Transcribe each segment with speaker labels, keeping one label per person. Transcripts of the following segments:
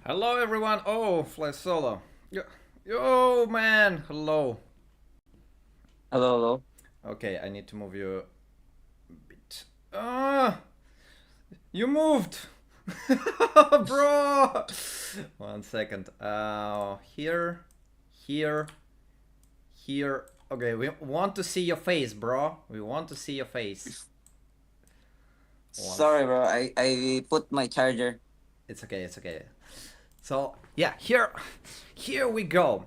Speaker 1: Hello everyone. Oh, Flysolo. Yo, man. Hello.
Speaker 2: Hello, hello.
Speaker 1: Okay, I need to move you a bit. Ah, you moved, bro. 1 second. Here, here, here. Okay, we want to see your face, bro. We want to see your face. Once.
Speaker 2: Sorry, bro. I put my charger.
Speaker 1: It's okay. It's okay. So yeah, here we go.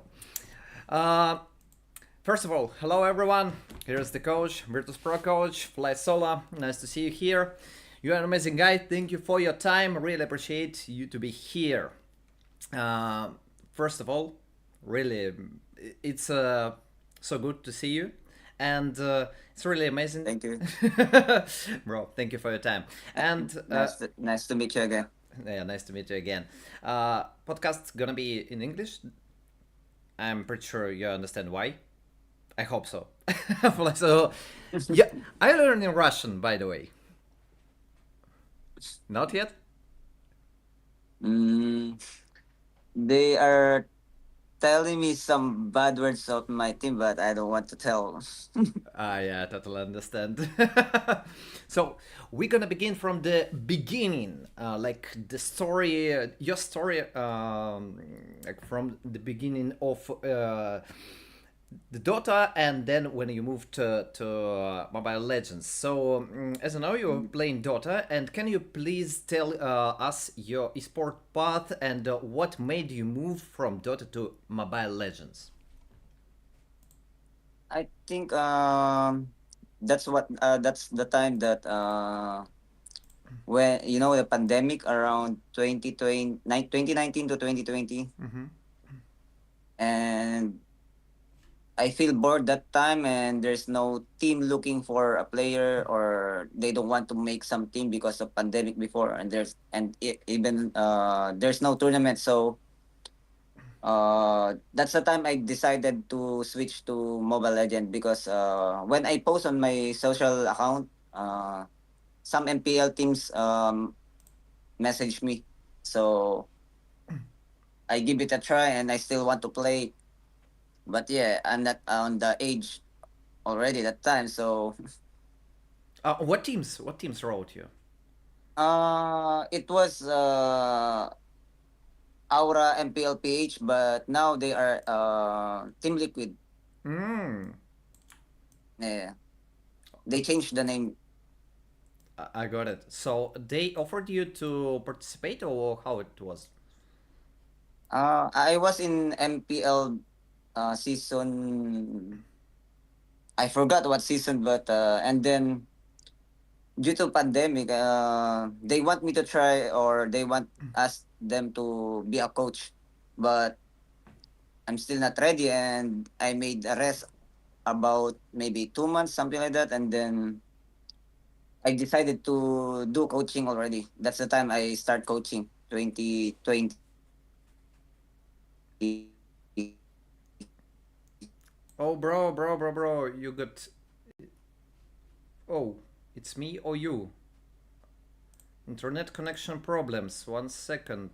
Speaker 1: Uh, First of all, hello everyone. Here's the coach, Virtus.pro coach, Flysolo. Nice to see you here. You are an amazing guy. Thank you for your time. Really appreciate you to be here. Uh, First of all, really, it's so good to see you, and it's really amazing,
Speaker 2: Thank you.
Speaker 1: bro. Thank you for your time. And
Speaker 2: Nice to meet you again.
Speaker 1: yeah, nice to meet you again. Podcast's gonna be in English. I'm pretty sure you understand why. I hope so. So, yeah, I learned in Russian, by the way. Not yet?
Speaker 2: Mm, they are telling me some bad words of my team, but I don't want to tell.
Speaker 1: Yeah, totally understand. So, we're gonna begin from the beginning, like the story, your story, like from the beginning of the Dota, and then when you moved to Mobile Legends. So, as I know, you're playing Dota, and can you please tell us your esport path and what made you move from Dota to Mobile Legends?
Speaker 2: I think that's the time that when the pandemic around 2019 to 2020,
Speaker 1: Mm-hmm.
Speaker 2: and I feel bored that time, and there's no team looking for a player, or they don't want to make some team because of pandemic before, and even there's no tournament. So that's the time I decided to switch to Mobile Legend, because when I post on my social account, some MPL teams message me, so I give it a try, and I still want to play. But yeah, I'm not on the age already that time, so
Speaker 1: What teams? What teams wrote you?
Speaker 2: it was Aura MPLPH, but now they are Team Liquid.
Speaker 1: Mm,
Speaker 2: Yeah, they changed the name.
Speaker 1: I got it. So they offered you to participate, or how it was?
Speaker 2: I was in MPL season. I forgot what season, but and then due to pandemic, they want me to try, or they want us them to be a coach, but I'm still not ready, and I made a rest about maybe 2 months, something like that, and then I decided to do coaching already. That's the time I start coaching, 2020.
Speaker 1: Oh, bro, you got. Oh, it's me or you? Internet connection problems. 1 second.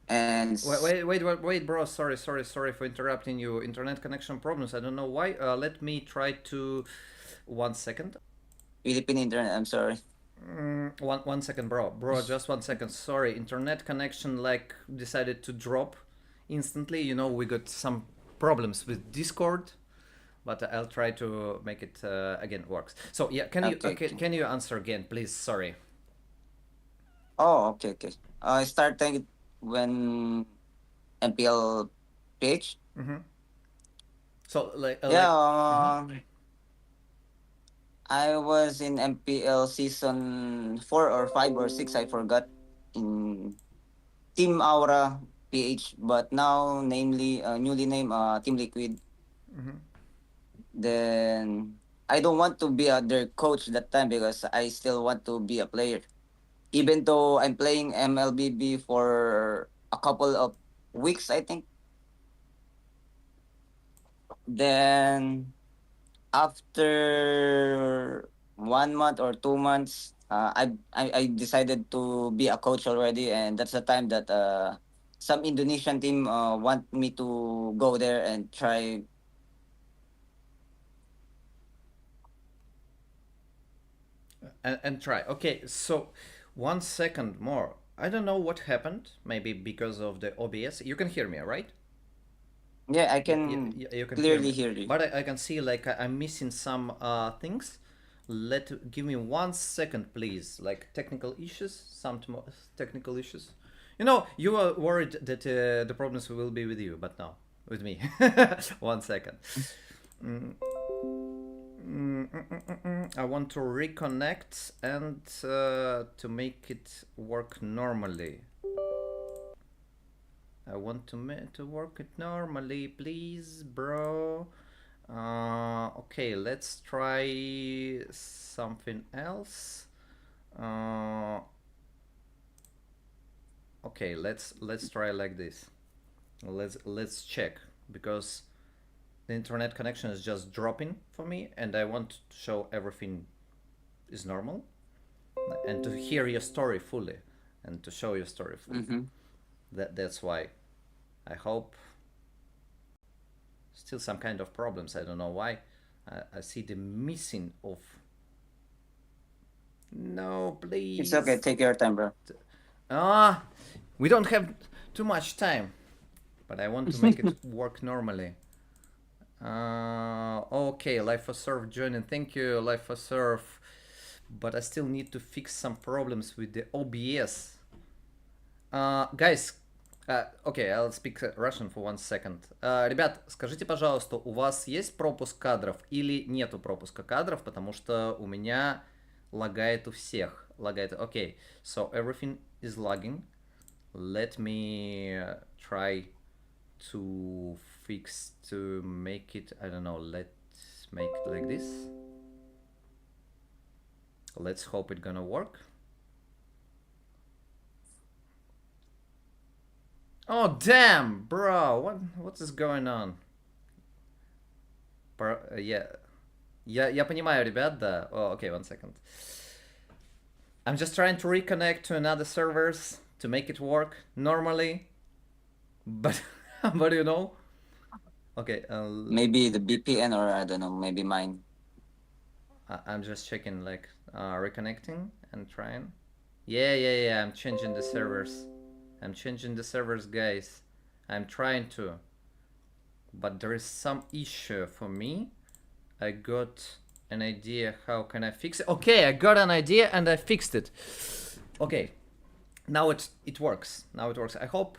Speaker 2: And
Speaker 1: Wait, bro. Sorry for interrupting you. Internet connection problems. I don't know why. Let me try to. 1 second.
Speaker 2: Philippine internet, I'm sorry.
Speaker 1: One second, bro. Just 1 second. Sorry, internet connection like decided to drop instantly. You know, we got some problems with Discord, but I'll try to make it again works. So yeah,
Speaker 2: Okay, okay.
Speaker 1: can you answer again, please? Sorry.
Speaker 2: Oh, okay, okay. I started when MPL page.
Speaker 1: Mm-hmm. So
Speaker 2: Yeah,
Speaker 1: like. Mm-hmm.
Speaker 2: I was in MPL season 4 or 5 or 6, I forgot, in Team Aura PH, but now namely newly named Team Liquid.
Speaker 1: Mm-hmm.
Speaker 2: Then I don't want to be their coach that time, because I still want to be a player. Even though I'm playing MLBB for a couple of weeks, I think. Then after 1 month or 2 months, I decided to be a coach already, and that's the time that some Indonesian team want me to go there and try.
Speaker 1: And try. Okay, so 1 second more. I don't know what happened. Maybe because of the OBS. You can hear me, right?
Speaker 2: Yeah, I
Speaker 1: You,
Speaker 2: can
Speaker 1: you can hear
Speaker 2: clearly
Speaker 1: me,
Speaker 2: hear you.
Speaker 1: but I can see like I'm missing some things. Give me 1 second, please. Like technical issues, technical issues. You were worried that the problems will be with you, but no, with me. 1 second. Mm, I want to reconnect and to make it work normally. I want to work it normally, please, bro. Okay, let's try something else. Okay, let's try like this. Let's check, because the internet connection is just dropping for me, and I want to show everything is normal, and to hear your story fully, and to show your story fully.
Speaker 2: Mm-hmm.
Speaker 1: That's why. I hope. Still some kind of problems. I don't know why. I see the missing of. No,
Speaker 2: It's
Speaker 1: please.
Speaker 2: okay. Take your time, bro.
Speaker 1: We don't have too much time, but I want to make it work normally. Okay, Life for Surf joining. Thank you, Life for Surf. But I still need to fix some problems with the OBS. Guys, окей, I'll speak Russian for 1 second. Ребят, скажите, пожалуйста, у вас есть пропуск кадров или нету пропуска кадров, потому что у меня лагает у всех. Лагает. Okay, so everything is lagging. Let me try to make it, I don't know, let's make it like this. Let's hope it's gonna work. Oh damn, bro! What is going on? Я понимаю, ребят, да. Oh, okay, 1 second. I'm just trying to reconnect to another servers to make it work normally, but but okay.
Speaker 2: Maybe the VPN, or I don't know, maybe mine.
Speaker 1: I'm just checking, like reconnecting and trying. Yeah. I'm changing the servers. Guys. I'm trying to, but there is some issue for me. I got an idea how can I fix it. Okay, I got an idea and I fixed it. Okay, now it works. I hope.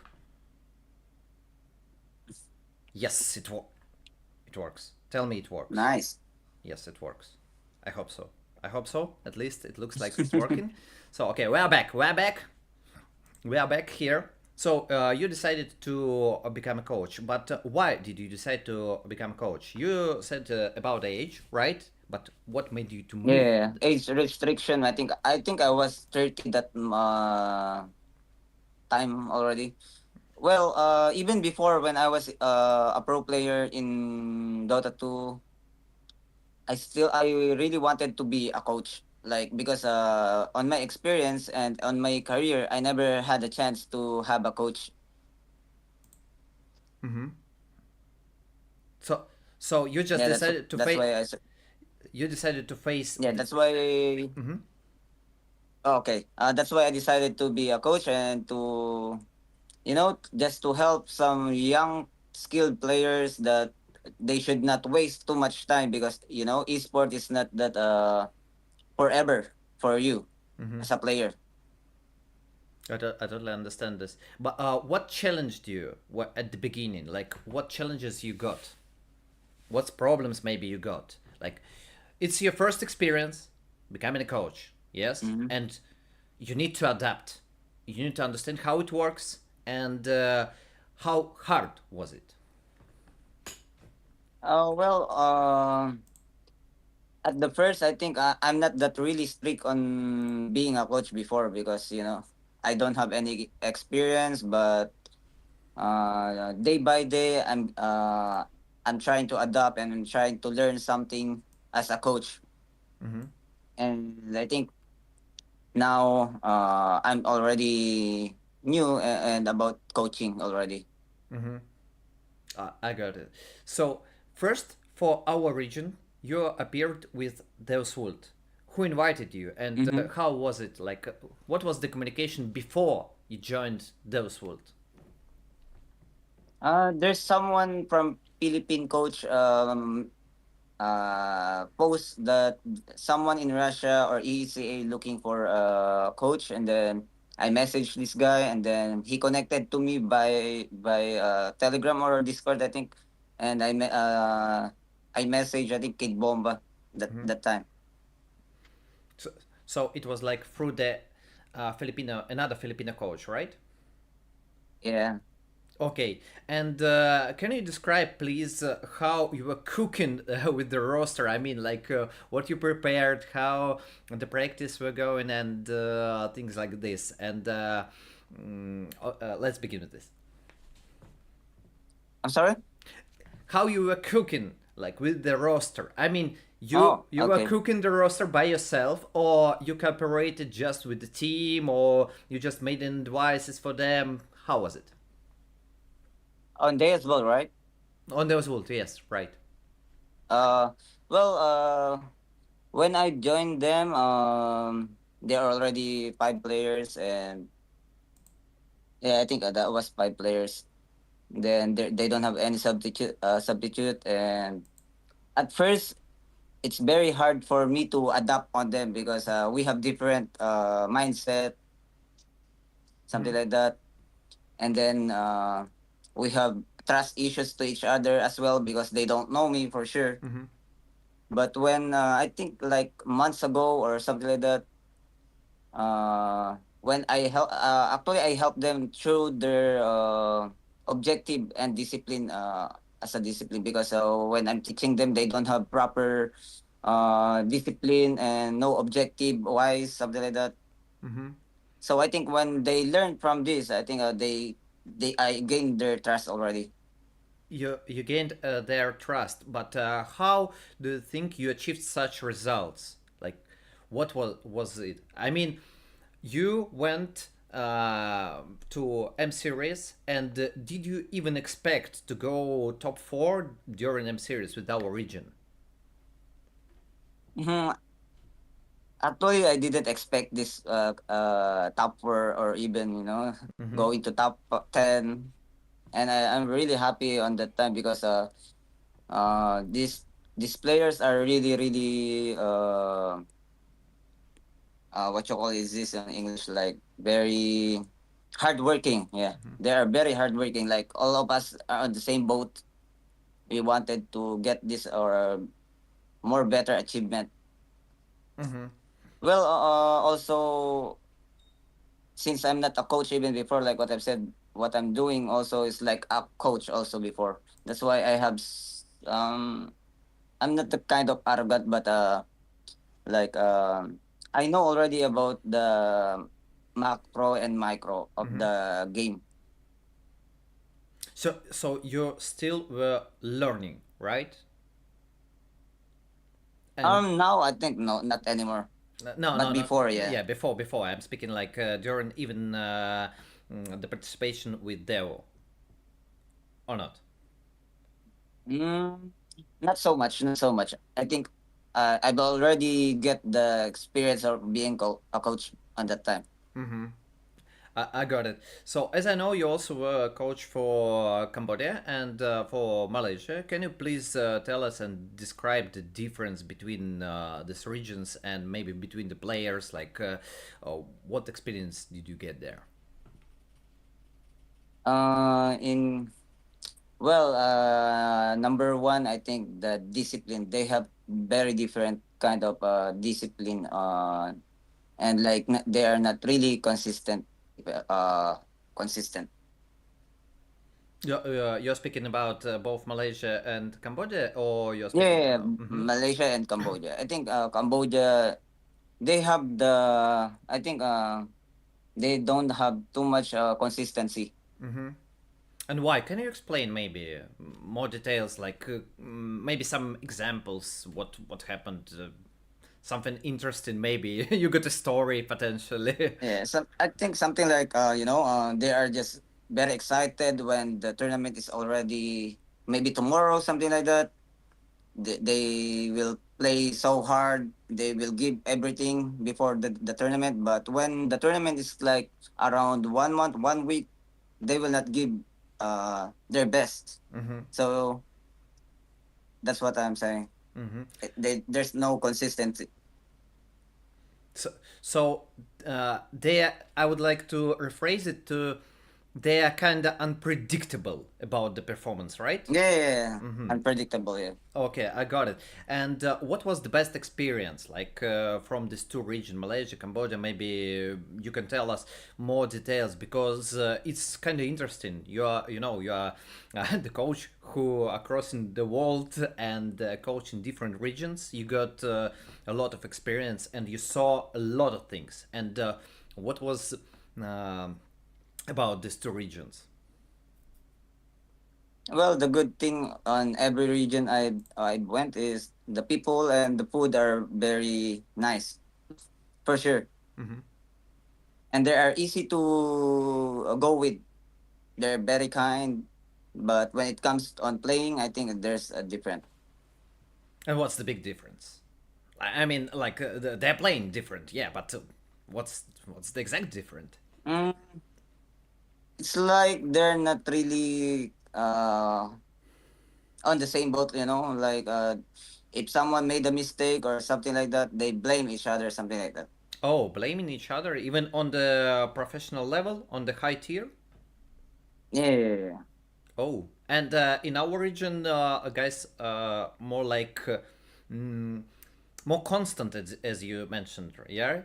Speaker 1: Yes, it works. Tell me it works.
Speaker 2: Nice.
Speaker 1: Yes, it works. I hope so. At least it looks like it's working. So okay, we are back here. So you decided to become a coach, but why did you decide to become a coach? You said about age, right? But what made you to move?
Speaker 2: Yeah, age restriction. I think I was 30 that time already. Well, even before, when I was a pro player in Dota 2, I really wanted to be a coach. Like, because on my experience and on my career, I never had a chance to have a coach.
Speaker 1: Mm-hmm. So you just
Speaker 2: Yeah,
Speaker 1: decided to
Speaker 2: that's
Speaker 1: face.
Speaker 2: why
Speaker 1: You decided to face.
Speaker 2: yeah, that's why.
Speaker 1: Mm-hmm.
Speaker 2: Okay, that's why I decided to be a coach and to, just to help some young skilled players that they should not waste too much time, because esport is not that forever for you
Speaker 1: Mm-hmm.
Speaker 2: as a player.
Speaker 1: I totally understand this. But what challenged you at the beginning? Like, what challenges you got? What problems maybe you got? Like, it's your first experience becoming a coach, yes?
Speaker 2: Mm-hmm.
Speaker 1: And you need to adapt. You need to understand how it works and how hard was it?
Speaker 2: Well, at the first, I think I'm not that really strict on being a coach before, because I don't have any experience. But day by day, I'm trying to adapt and I'm trying to learn something as a coach.
Speaker 1: Mm-hmm.
Speaker 2: And I think now I'm already knew and about coaching already.
Speaker 1: Mm-hmm. I got it. So first, for our region, you appeared with Deus Vult. Who invited you, and
Speaker 2: Mm-hmm.
Speaker 1: how was it? Like, what was the communication before you joined Deus Vult?
Speaker 2: There's someone from Philippine coach post that someone in Russia or ECA looking for a coach, and then I messaged this guy, and then he connected to me by Telegram or Discord, I think, and I messaged, I think, Kid Bomba
Speaker 1: Mm-hmm.
Speaker 2: that time.
Speaker 1: So, so it was like through the Filipino, another Filipino coach, right?
Speaker 2: Yeah.
Speaker 1: Okay, and can you describe, please, how you were cooking with the roster? I mean, like what you prepared, how the practice were going, and things like this. And let's begin with this.
Speaker 2: I'm sorry.
Speaker 1: How you were cooking, like with the roster? I mean, you
Speaker 2: Oh,
Speaker 1: you were
Speaker 2: okay.
Speaker 1: cooking the roster by yourself, or you cooperated just with the team, or you just made advices for them? How was it?
Speaker 2: On day as well, right?
Speaker 1: On those Wolves, yes, right.
Speaker 2: Uh, well, when I joined them, there are already 5 players, and yeah, I think that was 5 players. Then they don't have any substitute, and at first it's very hard for me to adapt on them because we have different mindset, something
Speaker 1: Mm-hmm.
Speaker 2: like that, and then we have trust issues to each other as well because they don't know me for sure.
Speaker 1: Mm-hmm.
Speaker 2: But when I think like months ago or something like that, when I help them through their objective and discipline, as a discipline, because when I'm teaching them they don't have proper discipline and no objective wise, something like that.
Speaker 1: Mm-hmm.
Speaker 2: So I think when they learn from this, I think they I gained their trust already.
Speaker 1: You gained their trust, but how do you think you achieved such results? Like, what was it? I mean, you went to M series, and did you even expect to go top four during M series with our region?
Speaker 2: Mhm. Actually, I didn't expect this top four or even
Speaker 1: Mm-hmm.
Speaker 2: going to top 10, and I'm really happy on that time because these players are really really what you call is this in English, like very hardworking. Yeah, they are very hardworking. Like all of us are on the same boat. We wanted to get this or more better achievement.
Speaker 1: Mm-hmm.
Speaker 2: Well, also, since I'm not a coach even before, like what I've said, what I'm doing also is like a coach also before. That's why I'm not the kind of arrogant, but like I know already about the macro and micro of
Speaker 1: Mm-hmm.
Speaker 2: the game.
Speaker 1: So you still were learning, right? And
Speaker 2: Now I think no, not anymore,
Speaker 1: no,
Speaker 2: but
Speaker 1: no, no.
Speaker 2: before, yeah.
Speaker 1: Yeah, before. I'm speaking like during even the participation with Deo, or not?
Speaker 2: Mm, not so much, not so much. I think I've already get the experience of being a coach on that time.
Speaker 1: Mm-hmm. I got it. So, as I know, you also were a coach for Cambodia and for Malaysia. Can you please tell us and describe the difference between these regions and maybe between the players? Like, what experience did you get there?
Speaker 2: In Well, number one, I think the discipline. They have very different kind of discipline, and like they are not really consistent. Uh, Consistent.
Speaker 1: You're speaking about both Malaysia and Cambodia, or you're
Speaker 2: Yeah,
Speaker 1: speaking?
Speaker 2: yeah, yeah.
Speaker 1: Mhm.
Speaker 2: Malaysia and Cambodia. I think Cambodia, they have the. I think they don't have too much consistency.
Speaker 1: Mm-hmm. And why? Can you explain maybe more details, like maybe some examples? What happened? something interesting. Maybe you got a story potentially.
Speaker 2: Yeah, so I think something like they are just very excited when the tournament is already maybe tomorrow, something like that. They will play so hard. They will give everything before the tournament. But when the tournament is like around 1 month, 1 week, they will not give their best.
Speaker 1: Hmm.
Speaker 2: So that's what I'm saying.
Speaker 1: Hmm.
Speaker 2: There's no consistency.
Speaker 1: So, so they, I would like to rephrase it to, they are kind of unpredictable about the performance, right?
Speaker 2: Yeah, yeah, yeah. Unpredictable. Yeah.
Speaker 1: Okay, I got it. And what was the best experience, like from these two regions, Malaysia, Cambodia? Maybe you can tell us more details because it's kind of interesting. You are the coach who are crossing the world and coach in different regions. You got a lot of experience and you saw a lot of things. And what was uh, about these two regions?
Speaker 2: Well, the good thing on every region I went is the people and the food are very nice for sure,
Speaker 1: Hmm.
Speaker 2: and they are easy to go with. They're very kind, but when it comes on playing, I think there's a different.
Speaker 1: And what's the big difference? I mean, like they're playing different, yeah, but what's the exact different?
Speaker 2: Mm, it's like they're not really on the same boat, like if someone made a mistake or something like that, they blame each other, something like that.
Speaker 1: Oh, blaming each other, even on the professional level, on the high tier.
Speaker 2: Yeah, yeah, yeah.
Speaker 1: Oh, and in our region, guys, more like mm, more constant, as you mentioned, yeah.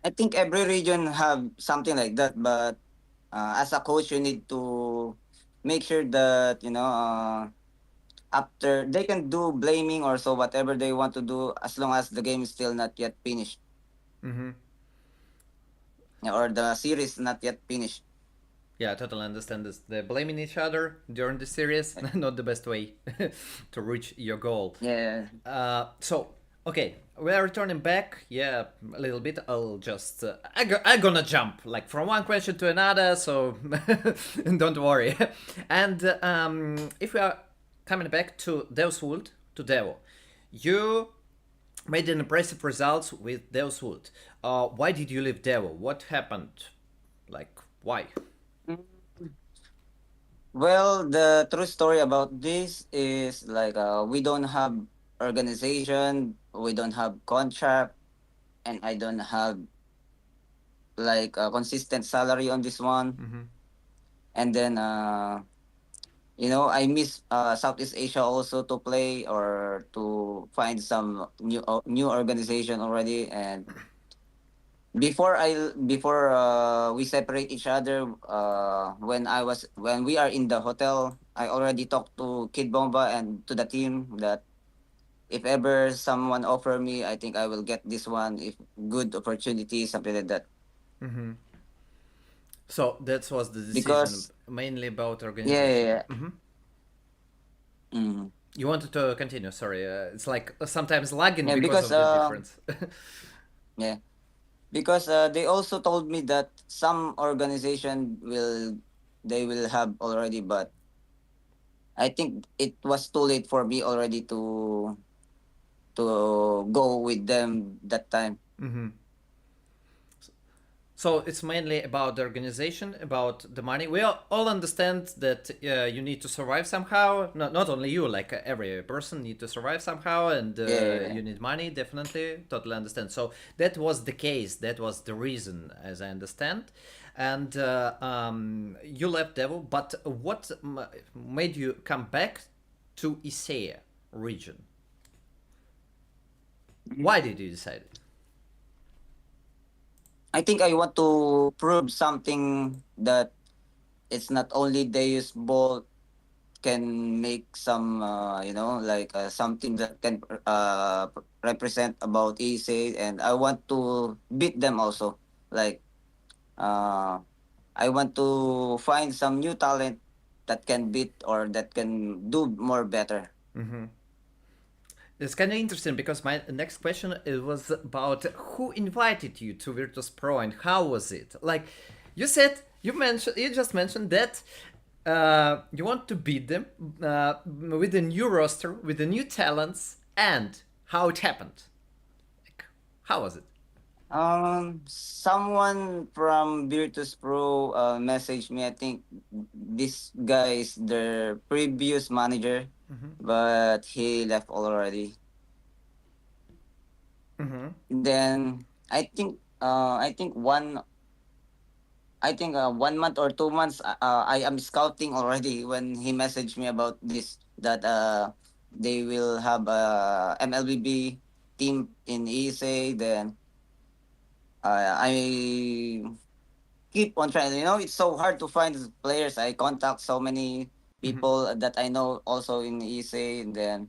Speaker 2: I think every region have something like that, but as a coach, you need to make sure that after they can do blaming or so whatever they want to do as long as the game is still not yet finished,
Speaker 1: Hmm.
Speaker 2: or the series not yet finished.
Speaker 1: Yeah, I totally understand this. The blaming each other during the series, not the best way to reach your goal.
Speaker 2: Yeah.
Speaker 1: So okay, we are returning back. Yeah, a little bit. I'll just I'm gonna jump like from one question to another. So don't worry. And if we are coming back to Deuswold, to Devo, you made an impressive results with Deuswold. Why did you leave Devo? What happened? Like why?
Speaker 2: Well, the true story about this is like we don't have organization, we don't have contract, and I don't have like a consistent salary on this one.
Speaker 1: Mm-hmm.
Speaker 2: And then I miss Southeast Asia also to play or to find some new organization already. And before we separate each other, when we are in the hotel, I already talked to Kid Bomba and to the team that if ever someone offer me, I think I will get this one if good opportunity, something like that.
Speaker 1: Mm-hmm. So that was the decision
Speaker 2: Because
Speaker 1: mainly about
Speaker 2: yeah, yeah,
Speaker 1: organization.
Speaker 2: yeah.
Speaker 1: Mm-hmm.
Speaker 2: Mhm.
Speaker 1: You wanted to continue? Sorry, it's like sometimes lagging
Speaker 2: Yeah,
Speaker 1: because
Speaker 2: because
Speaker 1: of the difference.
Speaker 2: yeah, because they also told me that some organization will have already, but I think it was too late for me already to go with them that time.
Speaker 1: Hmm. So it's mainly about the organization, about the money. We all understand that you need to survive somehow. Not only you, like every person need to survive somehow, and
Speaker 2: Yeah, yeah, yeah.
Speaker 1: you need money. Definitely, totally understand. So that was the case. That was the reason, as I understand. And you left Devil, but what made you come back to Isaiah region? Why did you decide it?
Speaker 2: I think I want to prove something that it's not only Deus Ball can make some like something that can represent about ESA, and I want to beat them also. Like uh I want to find some new talent that can beat or that can do more better.
Speaker 1: Mm-hmm. It's kind of interesting because my next question it was about who invited you to Virtus.pro and how was it? Like you just mentioned that you want to beat them with a new roster, with the new talents, and how it happened. Like, how was it?
Speaker 2: Someone from Virtus Pro messaged me. I think this guy is their previous manager, but he left already. Then I think 1 month or 2 months I am scouting already when he messaged me about this that they will have a MLBB team in ESA. Then I keep on trying. It's so hard to find players. I contact so many people that I know also in ESA, and then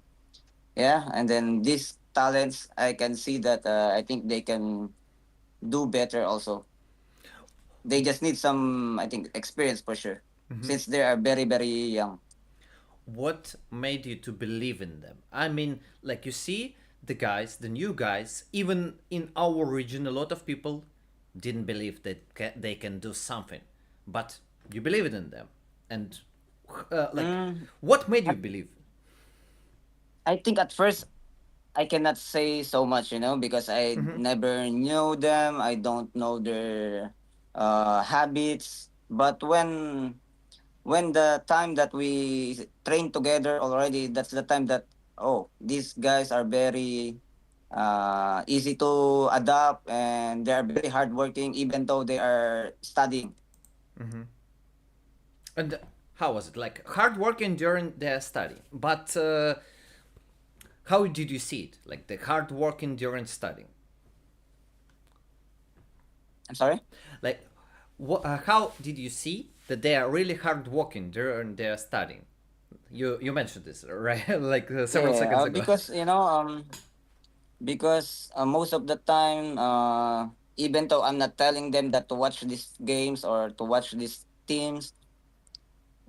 Speaker 2: yeah, and then these talents I can see that I think they can do better also. They just need some, I think, experience for sure, since they are very very young.
Speaker 1: What made you to believe in them? I mean, like you see the guys, the new guys, even in our region, a lot of people didn't believe that they can do something, but you believe in them. And like, what made you
Speaker 2: At,
Speaker 1: believe?
Speaker 2: I think at first I cannot say so much, because I never knew them. I don't know their habits. But when the time that we train together already, that's the time that, oh, these guys are very easy to adapt, and they are very hardworking even though they are studying.
Speaker 1: And how was it? Like hard working during their study, but how did you see it? Like the hard working during studying.
Speaker 2: I'm sorry.
Speaker 1: Like, how did you see that they are really hard working during their studying? You mentioned this right, like several
Speaker 2: Yeah,
Speaker 1: seconds ago.
Speaker 2: because most of the time, even though I'm not telling them that to watch these games or to watch these teams,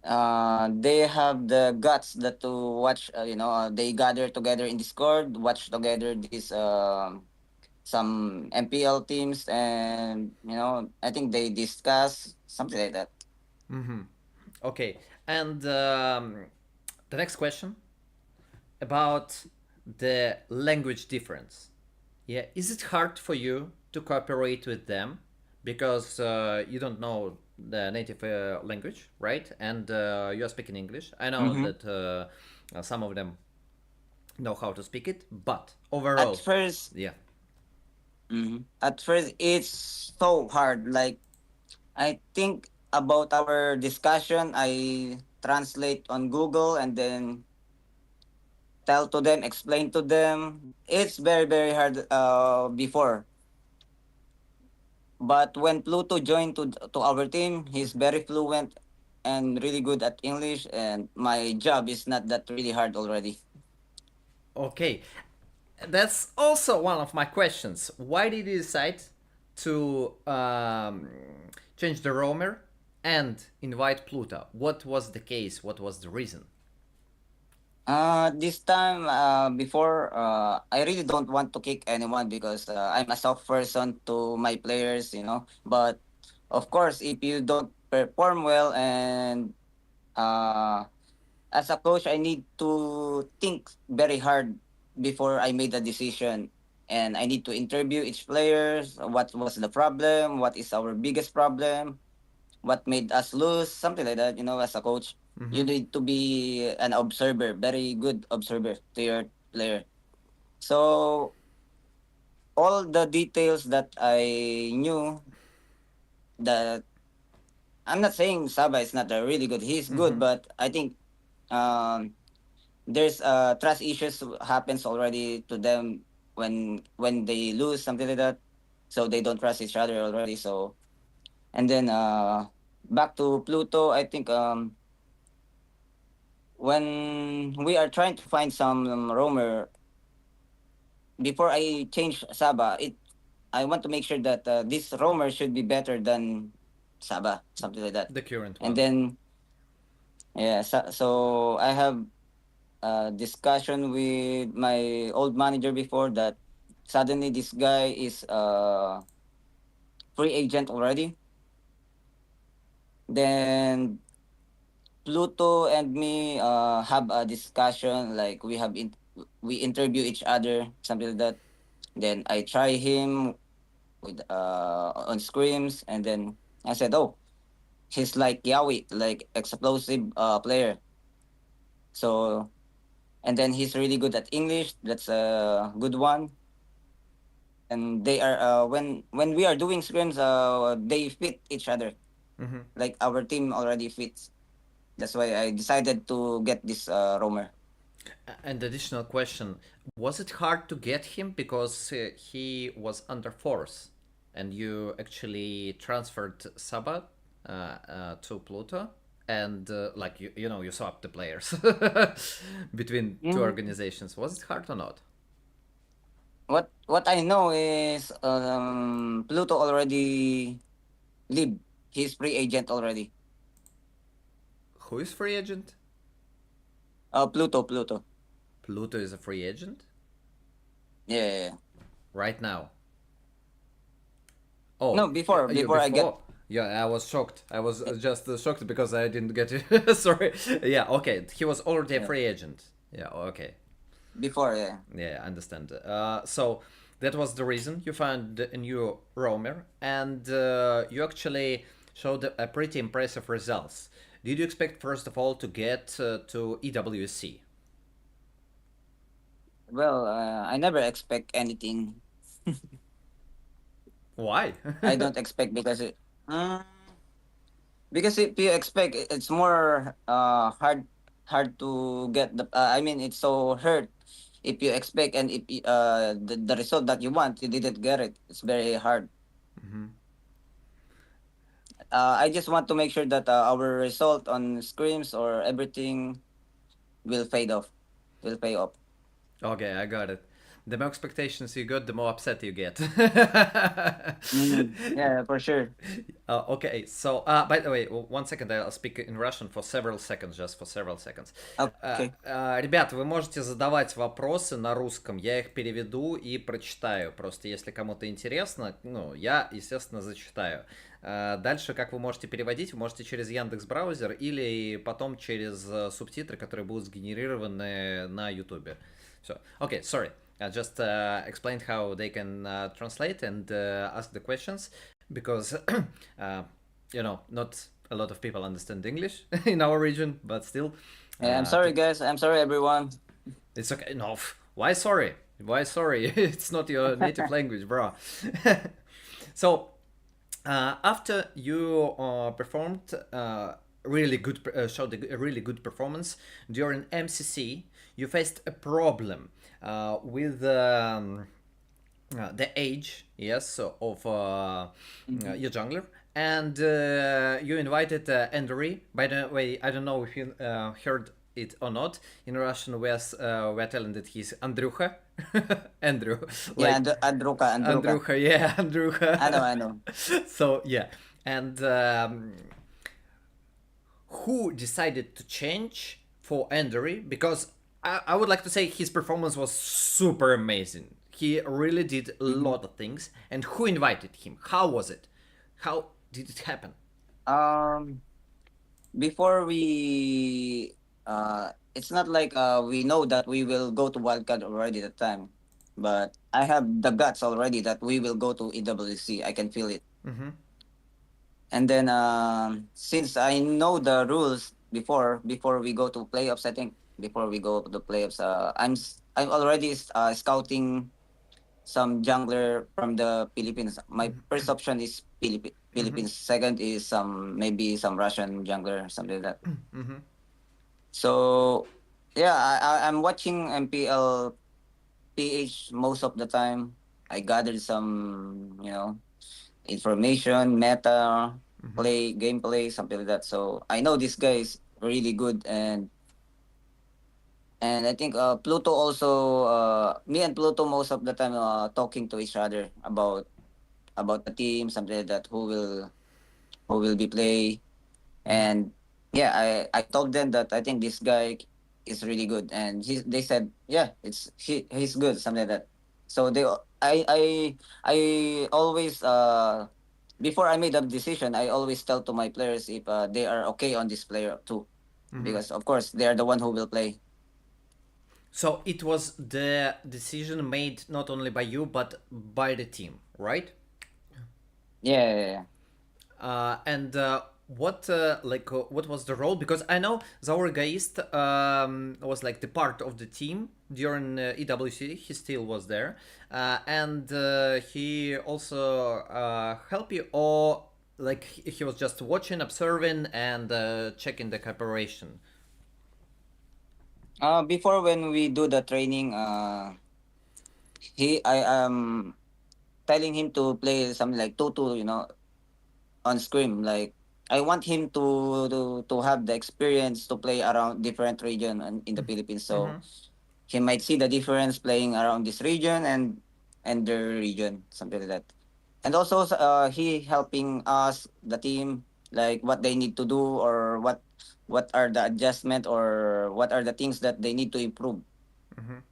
Speaker 2: they have the guts that to watch. They gather together in Discord, watch together these some MPL teams, and I think they discuss something like that.
Speaker 1: Okay, and the next question about the language difference. Yeah, is it hard for you to cooperate with them because you don't know the native language, right? And you are speaking English. I know
Speaker 2: Mm-hmm.
Speaker 1: that some of them know how to speak it, but
Speaker 2: At
Speaker 1: overall,
Speaker 2: first,
Speaker 1: yeah.
Speaker 2: it's so hard. Like, I think about our discussion, I translate on Google and then tell to them, explain to them. It's very, very hard before. But when Pluto joined to our team, he's very fluent and really good at English, and my job is not that really hard already.
Speaker 1: Okay, that's also one of my questions. Why did you decide to change the roamer and invite Pluto? What was the case? What was the reason?
Speaker 2: This time, before, I really don't want to kick anyone because I'm a soft person to my players, But of course, if you don't perform well, and uh, as a coach, I need to think very hard before I made a decision. And I need to interview each player. What was the problem? What is our biggest problem? What made us lose? Something like that. As a coach, you need to be an observer, very good observer to your player. So all the details that I knew, that I'm not saying Saba is not really good. He's good, but I think um, there's trust issues happens already to them when they lose, something like that. So they don't trust each other already. So, and then back to Pluto, I think when we are trying to find some roamer, before I change Saba, I want to make sure that this roamer should be better than Saba, something like that.
Speaker 1: The current
Speaker 2: And
Speaker 1: one.
Speaker 2: then yeah, so I have discussion with my old manager before that suddenly this guy is free agent already. Then Pluto and me have a discussion like we interview each other something like that. Then I try him with on screams, and then I said, "Oh, he's like Yawi, like explosive player." So and then he's really good at English. That's a good one. And they are when we are doing scrims, they fit each other.
Speaker 1: Mm-hmm.
Speaker 2: Like our team already fits. That's why I decided to get this roamer.
Speaker 1: And additional question: was it hard to get him because he was under force, and you actually transferred Saba to Pluto, and like you know you swapped the players between two
Speaker 2: Mm.
Speaker 1: organizations? Was it hard or not?
Speaker 2: What I know is Pluto already leave. He's free agent already.
Speaker 1: Who is free agent?
Speaker 2: Pluto.
Speaker 1: Pluto is a free agent
Speaker 2: Yeah.
Speaker 1: right now. Oh,
Speaker 2: No, before
Speaker 1: you
Speaker 2: before I get.
Speaker 1: before? Yeah, I was shocked. I was just shocked because I didn't get it. Sorry. Yeah, okay. He was already a
Speaker 2: Yeah,
Speaker 1: free agent. Yeah, okay.
Speaker 2: before, yeah.
Speaker 1: Yeah, I understand. So that was the reason you found a new roamer, and you actually showed a pretty impressive results. Did you expect, first of all, to get to EWC?
Speaker 2: Well, I never expect anything.
Speaker 1: Why?
Speaker 2: I don't expect mm, because if you expect, it's more hard to get the. I mean, it's so hurt if you expect, and if the result that you want, you didn't get it. It's very hard.
Speaker 1: Mm-hmm.
Speaker 2: I just want to make sure that our result on screens or everything will fade off, will pay off.
Speaker 1: Okay, I got it. The more expectations you got, the more upset you get.
Speaker 2: Yeah, for sure.
Speaker 1: Okay, so by the way, one second, I'll speak in Russian for several seconds, just for several seconds.
Speaker 2: Okay.
Speaker 1: Ребята, вы можете задавать вопросы на русском, я их переведу и прочитаю. Просто если кому-то интересно, ну, я, естественно, зачитаю. Дальше, как вы можете переводить, вы можете через Яндекс браузер или потом через субтитры, которые будут сгенерированы на Ютубе. Все. Okay, sorry. I just explained how they can translate and ask the questions because, you know, not a lot of people understand English in our region, but still.
Speaker 2: Yeah, I'm sorry, guys. I'm sorry, everyone.
Speaker 1: It's okay. No, why sorry? Why sorry? It's not your native language, bro. So, after you performed really good, showed a really good performance during MCC, you faced a problem with the age, yes, of your jungler, and you invited Andrew. By the way, I don't know if you heard it or not. In Russian, we're telling that he's Andrucha. Andrew.
Speaker 2: Yeah,
Speaker 1: Like
Speaker 2: Andruka.
Speaker 1: Andrucha, yeah, Andrucha.
Speaker 2: I know.
Speaker 1: So, yeah. And who decided to change for Andrew? Because I would like to say his performance was super amazing. He really did a lot of things. And who invited him? How was it? How did it happen?
Speaker 2: Um, Before it's not like we know that we will go to wildcard already that time, but I have the guts already that we will go to EWC. I can feel it.
Speaker 1: Mm-hmm.
Speaker 2: And then since I know the rules before we go to playoffs, I think before we go to the playoffs, I'm already scouting some jungler from the Philippines. My first option is Philippines. Second is maybe some Russian jungler, something like that.
Speaker 1: Mm-hmm.
Speaker 2: So yeah, I'm watching MPL PH most of the time. I gathered some information, meta, gameplay, something like that. So I know this guy is really good, and I think Pluto also me and Pluto most of the time talking to each other about the team, something like that, who will be play. And yeah, I told them that I think this guy is really good, and they said, yeah, he's good, something like that. So I always before I made a decision, I always tell to my players if they are okay on this player too,
Speaker 1: Hmm.
Speaker 2: because of course they are the one who will play.
Speaker 1: So it was the decision made not only by you but by the team, right?
Speaker 2: Yeah, yeah, yeah.
Speaker 1: And what was the role? Because I know Zauergeist was like the part of the team during EWC. He still was there, and he also helped you, or like he was just watching, observing, and checking the cooperation.
Speaker 2: Before when we do the training, I am telling him to play something like 2-2, on scrim. Like I want him to have the experience to play around different region in the Philippines. So
Speaker 1: Mm-hmm.
Speaker 2: he might see the difference playing around this region and their region, something like that. And also he helping us, the team, like what they need to do, or what are the adjustment, or what are the things that they need to improve.
Speaker 1: Mm-hmm.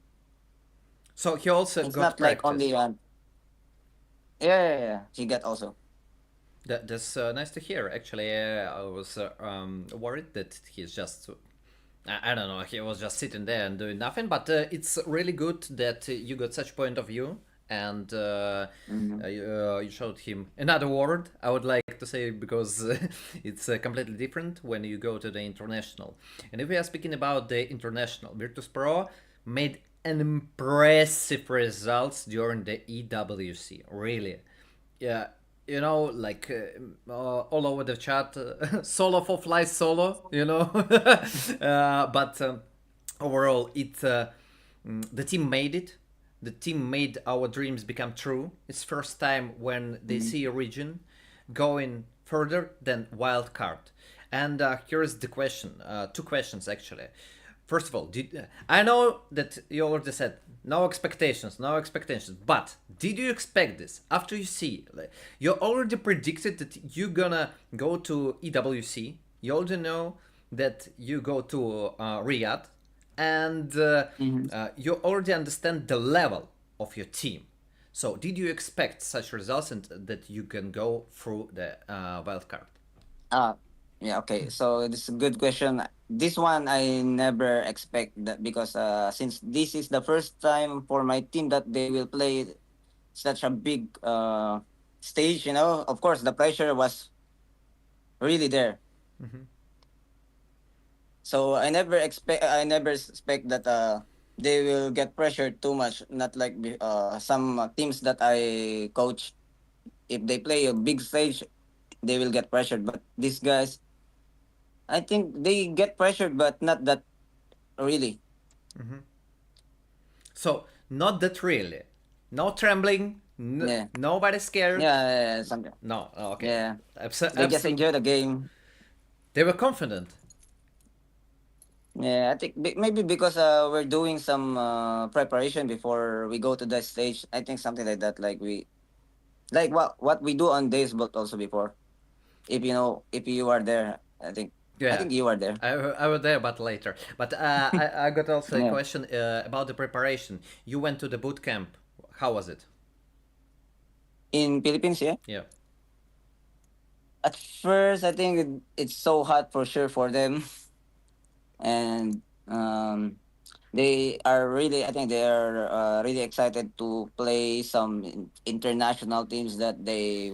Speaker 1: So he also
Speaker 2: It's
Speaker 1: got
Speaker 2: not like
Speaker 1: practice.
Speaker 2: only yeah, yeah, yeah. He got also.
Speaker 1: That's nice to hear. Actually, I was worried that he's just. I don't know. He was just sitting there and doing nothing. But it's really good that you got such point of view, and
Speaker 2: Mhm.
Speaker 1: you showed him another world. I would like to say, because it's completely different when you go to the international. And if we are speaking about the international, Virtus.pro made an impressive results during the EWC. Really, yeah, like all over the chat, solo for Flysolo, but overall, the team made it. The team made our dreams become true. It's first time when they
Speaker 2: Mhm.
Speaker 1: see a region going further than wild card. And here's the question. Two questions actually. First of all, I know that you already said no expectations, no expectations, but did you expect this after you see? Like, you already predicted that you're gonna go to EWC. You already know that you go to Riyadh, and
Speaker 2: Mhm.
Speaker 1: you already understand the level of your team. So, did you expect such results and that you can go through the wild card?
Speaker 2: Ah, yeah, okay. So this is a good question. This one I never expect that, because since this is the first time for my team that they will play such a big stage, of course the pressure was really there.
Speaker 1: Mm-hmm.
Speaker 2: So I never expect that they will get pressured too much. Not like some teams that I coach. If they play a big stage, they will get pressured. But these guys, I think they get pressured, but not that really.
Speaker 1: Mm-hmm. So, not that really. No trembling,
Speaker 2: Yeah,
Speaker 1: nobody scared.
Speaker 2: yeah, yeah, yeah, something.
Speaker 1: No, oh, okay.
Speaker 2: Yeah, they just
Speaker 1: Absolutely.
Speaker 2: enjoy the game.
Speaker 1: They were confident.
Speaker 2: Yeah, I think maybe because we're doing some preparation before we go to that stage. I think something like that. Like what we do on days book also before. If you are there, I
Speaker 1: Yeah,
Speaker 2: think you are there.
Speaker 1: I was there, but later. But I got also a
Speaker 2: Yeah,
Speaker 1: question about the preparation. You went to the boot camp. How was it?
Speaker 2: in Philippines, yeah.
Speaker 1: Yeah.
Speaker 2: At first, I think it's so hot for sure for them, and they are really. I think they are really excited to play some international teams that they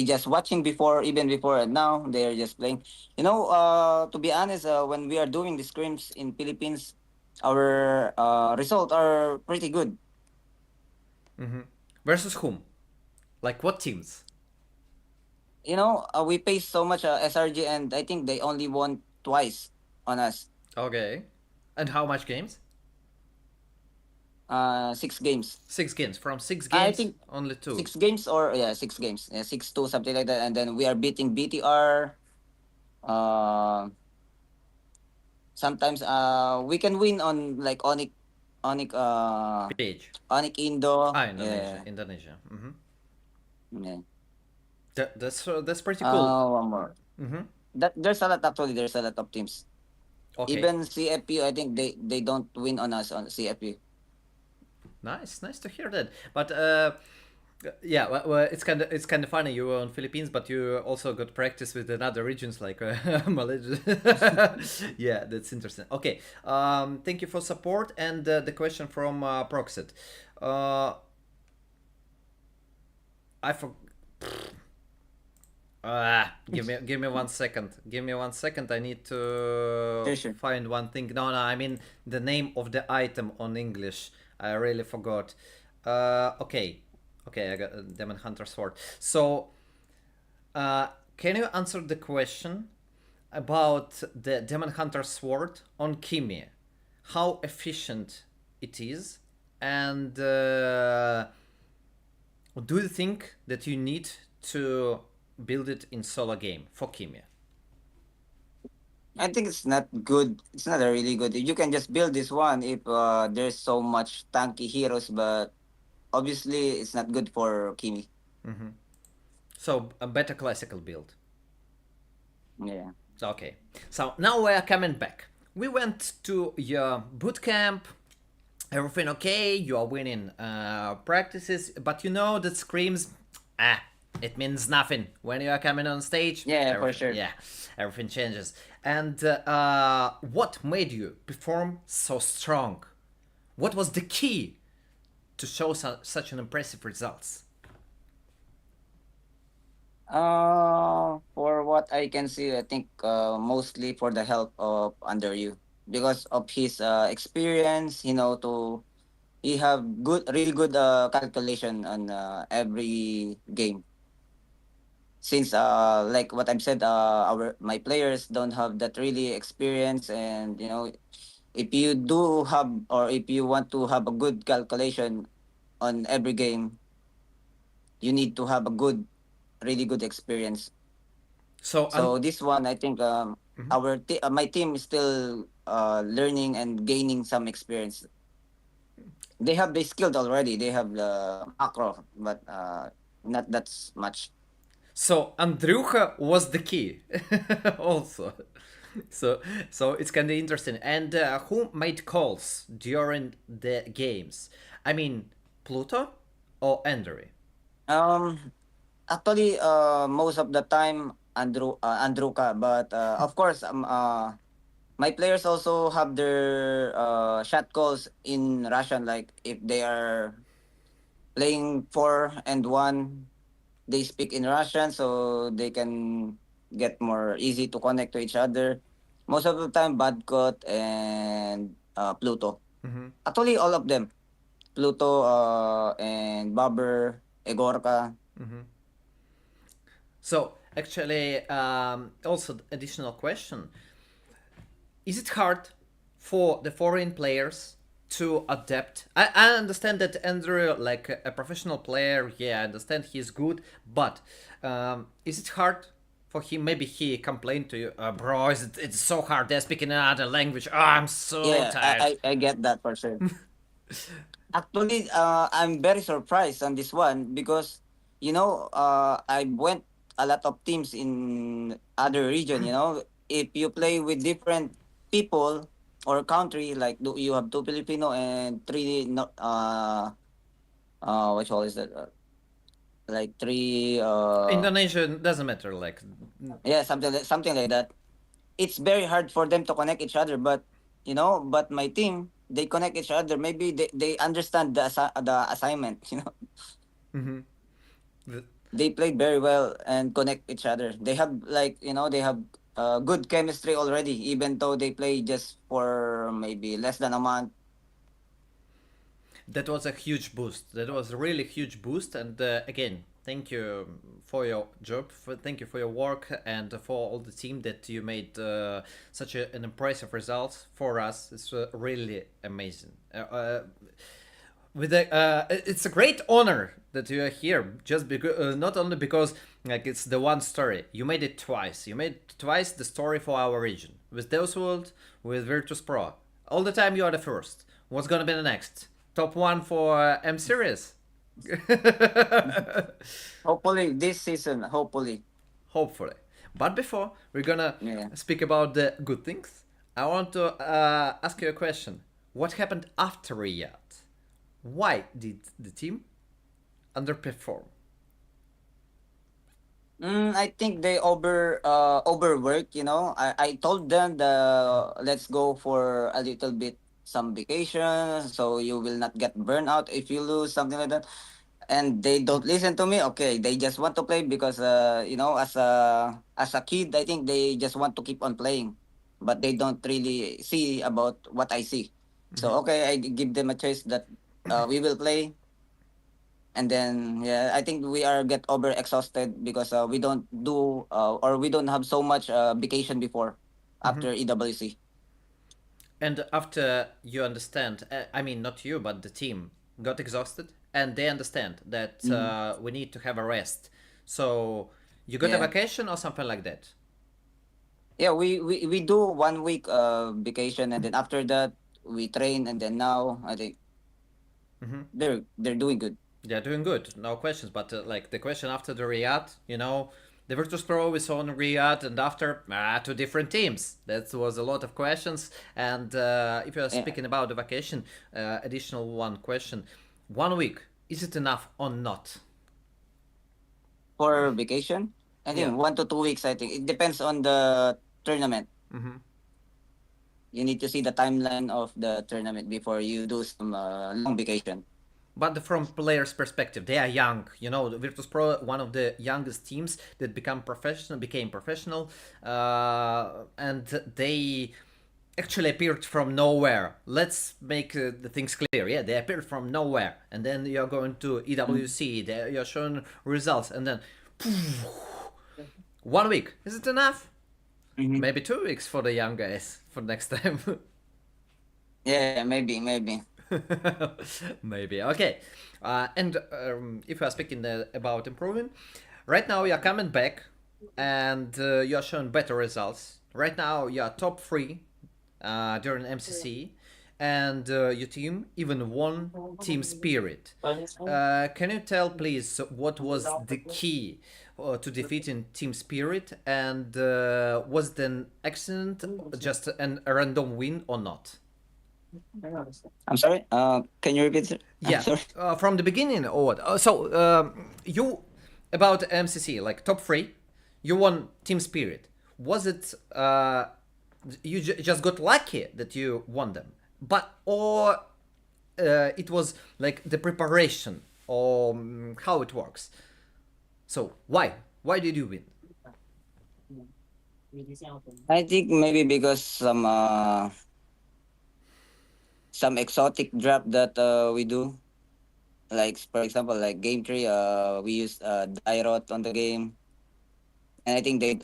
Speaker 2: just watching before, even before, and now they are just playing. To be honest, when we are doing the scrims in Philippines, our results are pretty good.
Speaker 1: Mm-hmm. Versus whom? Like what teams?
Speaker 2: We pay so much SRG, and I think they only won twice on us.
Speaker 1: Okay. And how much games?
Speaker 2: 6 games.
Speaker 1: Six games. From six
Speaker 2: I
Speaker 1: games,
Speaker 2: think
Speaker 1: only two.
Speaker 2: 6 games, or yeah, 6 games. Yeah, 6-2, something like that. And then we are beating BTR. Uh, Sometimes we can win on like Onic
Speaker 1: PH.
Speaker 2: Onic Indo.
Speaker 1: Ah, Indonesia.
Speaker 2: Yeah.
Speaker 1: Indonesia. Mm-hmm.
Speaker 2: Yeah.
Speaker 1: That's pretty cool.
Speaker 2: One more.
Speaker 1: Mm-hmm.
Speaker 2: There's a lot, actually. There's a lot of teams.
Speaker 1: Okay.
Speaker 2: Even CFP, I think they don't win on us on CFP.
Speaker 1: Nice to hear that. But yeah, well, it's kind of funny. You were on Philippines, but you also got practice with another regions like Malaysia. Yeah, that's interesting. Okay, thank you for support and the question from Proxit. Uh, I for. Give me 1 second. Give me 1 second. I need to
Speaker 2: Sure, sure.
Speaker 1: find one thing. No, I mean the name of the item on English. I really forgot. Okay, I got a Demon Hunter sword. So, can you answer the question about the Demon Hunter sword on Kimi? How efficient it is, and do you think that you need to build it in solo game for Kimi?
Speaker 2: I think it's not good. It's not a really good. You can just build this one if there's so much tanky heroes, but obviously it's not good for Kimi.
Speaker 1: So a better classical build.
Speaker 2: Yeah.
Speaker 1: Okay. So now we are coming back. We went to your boot camp. Everything okay? You are winning practices, but you know that screams. It means nothing when you are coming on stage.
Speaker 2: Yeah, for sure.
Speaker 1: Yeah, everything changes. And what made you perform so strong? What was the key to show such an impressive results?
Speaker 2: For what I can see, I think mostly for the help of under you because of his experience. He have really good calculation on every game. Since like what I've said, our my players don't have that really experience, and if you do have or if you want to have a good calculation on every game, you need to have a really good experience.
Speaker 1: So,
Speaker 2: So this one, I think my team is still learning and gaining some experience. They have the skilled already. They have the macro, but not that much.
Speaker 1: so Andrucha was the key, also. So, so it's kind of interesting. And who made calls during the games? I mean, Pluto or Andrew?
Speaker 2: Um, Actually, most of the time, Andruka, but of course, my players also have their shot calls in Russian. Like if they are playing 4-1, they speak in Russian, so they can get more easy to connect to each other. Most of the time, Badkot and Pluto. Actually, all of them. Pluto and Bobber, Egorka.
Speaker 1: So, actually, also additional question: is it hard for the foreign players to adapt? I understand that Andrew, like a professional player, yeah, I understand he's good, but is it hard for him? Maybe he complained to you, bro, it's so hard. They're speaking another language. Oh, I'm so
Speaker 2: Yeah,
Speaker 1: tired.
Speaker 2: I get that for sure. Actually, I'm very surprised on this one because, I went a lot of teams in other region. If you play with different people or country, like you have two Filipino and three, what you call is that? Like three,
Speaker 1: Indonesia doesn't matter. Like,
Speaker 2: yeah, something like that. It's very hard for them to connect each other, but my team, they connect each other. Maybe they understand the assignment.
Speaker 1: the-
Speaker 2: They played very well and connect each other. They have they have good chemistry already, even though they play just for maybe less than a month.
Speaker 1: that was a huge boost. That was a really huge boost. And again, thank you for your job. Thank you for your work and for all the team that you made such an impressive result for us. It's really amazing. It's a great honor that you are here. Just because, not only because like it's the one story. You made it twice. You made twice the story for our region with Deus World, with Virtus.pro. All the time you are the first. What's gonna be the next? Top one for M Series.
Speaker 2: Hopefully this season. Hopefully,
Speaker 1: Hopefully. But before, we're gonna
Speaker 2: yeah.
Speaker 1: speak about the good things. I want to ask you a question. What happened after Riyadh? Why did the team underperform?
Speaker 2: I think they overwork. I told them let's go for a little bit some vacation so you will not get burned out if you lose something like that. And they don't listen to me. Okay, they just want to play because as a kid, I think they just want to keep on playing, but they don't really see about what I see. So okay, I give them a choice that we will play. And then yeah, I think we are get over exhausted because we don't do or we don't have so much vacation before
Speaker 1: Mm-hmm.
Speaker 2: after EWC.
Speaker 1: And after you understand, I mean, not you, but the team got exhausted, and they understand that
Speaker 2: Mm-hmm.
Speaker 1: we need to have a rest. So you got a
Speaker 2: Yeah,
Speaker 1: vacation or something like that.
Speaker 2: yeah. We do 1 week vacation, and then after that we train, and then now I think
Speaker 1: Mm-hmm.
Speaker 2: they're doing good.
Speaker 1: They're doing good, no questions. But like the question after the Riyadh, the Virtus.pro we saw on Riyadh, and after two different teams. That was a lot of questions. And if you are
Speaker 2: Yeah.
Speaker 1: speaking about the vacation, additional one question: 1 week, is it enough or not?
Speaker 2: For vacation, I
Speaker 1: Yeah.
Speaker 2: think 1 to 2 weeks. I think it depends on the tournament.
Speaker 1: Mm-hmm.
Speaker 2: You need to see the timeline of the tournament before you do some long vacation.
Speaker 1: But from players' perspective, they are young. The Virtus Pro, one of the youngest teams that became professional, and they actually appeared from nowhere. Let's make the things clear. Yeah, they appeared from nowhere, and then you're going to EWC. You're showing results, and then 1 week. Is it enough?
Speaker 2: Mm-hmm.
Speaker 1: Maybe 2 weeks for the young guys for next time.
Speaker 2: Yeah, maybe.
Speaker 1: Maybe. Okay. And if you are speaking about improving, right now you are coming back and you are showing better results. Right now you are top three during MCC, and your team even won Team Spirit. Can you tell, please, what was the key to defeating Team Spirit, and was it an accident, just a random win, or not?
Speaker 2: I'm sorry. Can you repeat? Sir? I'm
Speaker 1: Yeah,
Speaker 2: sorry.
Speaker 1: from the beginning or what? So you about MCC like top three, you won Team Spirit. Was it you just got lucky that you won them, but or it was like the preparation or how it works? So why did you win?
Speaker 2: I think maybe because some exotic draft that we do. Like for example, like game three, we use Dairot on the game, and I think they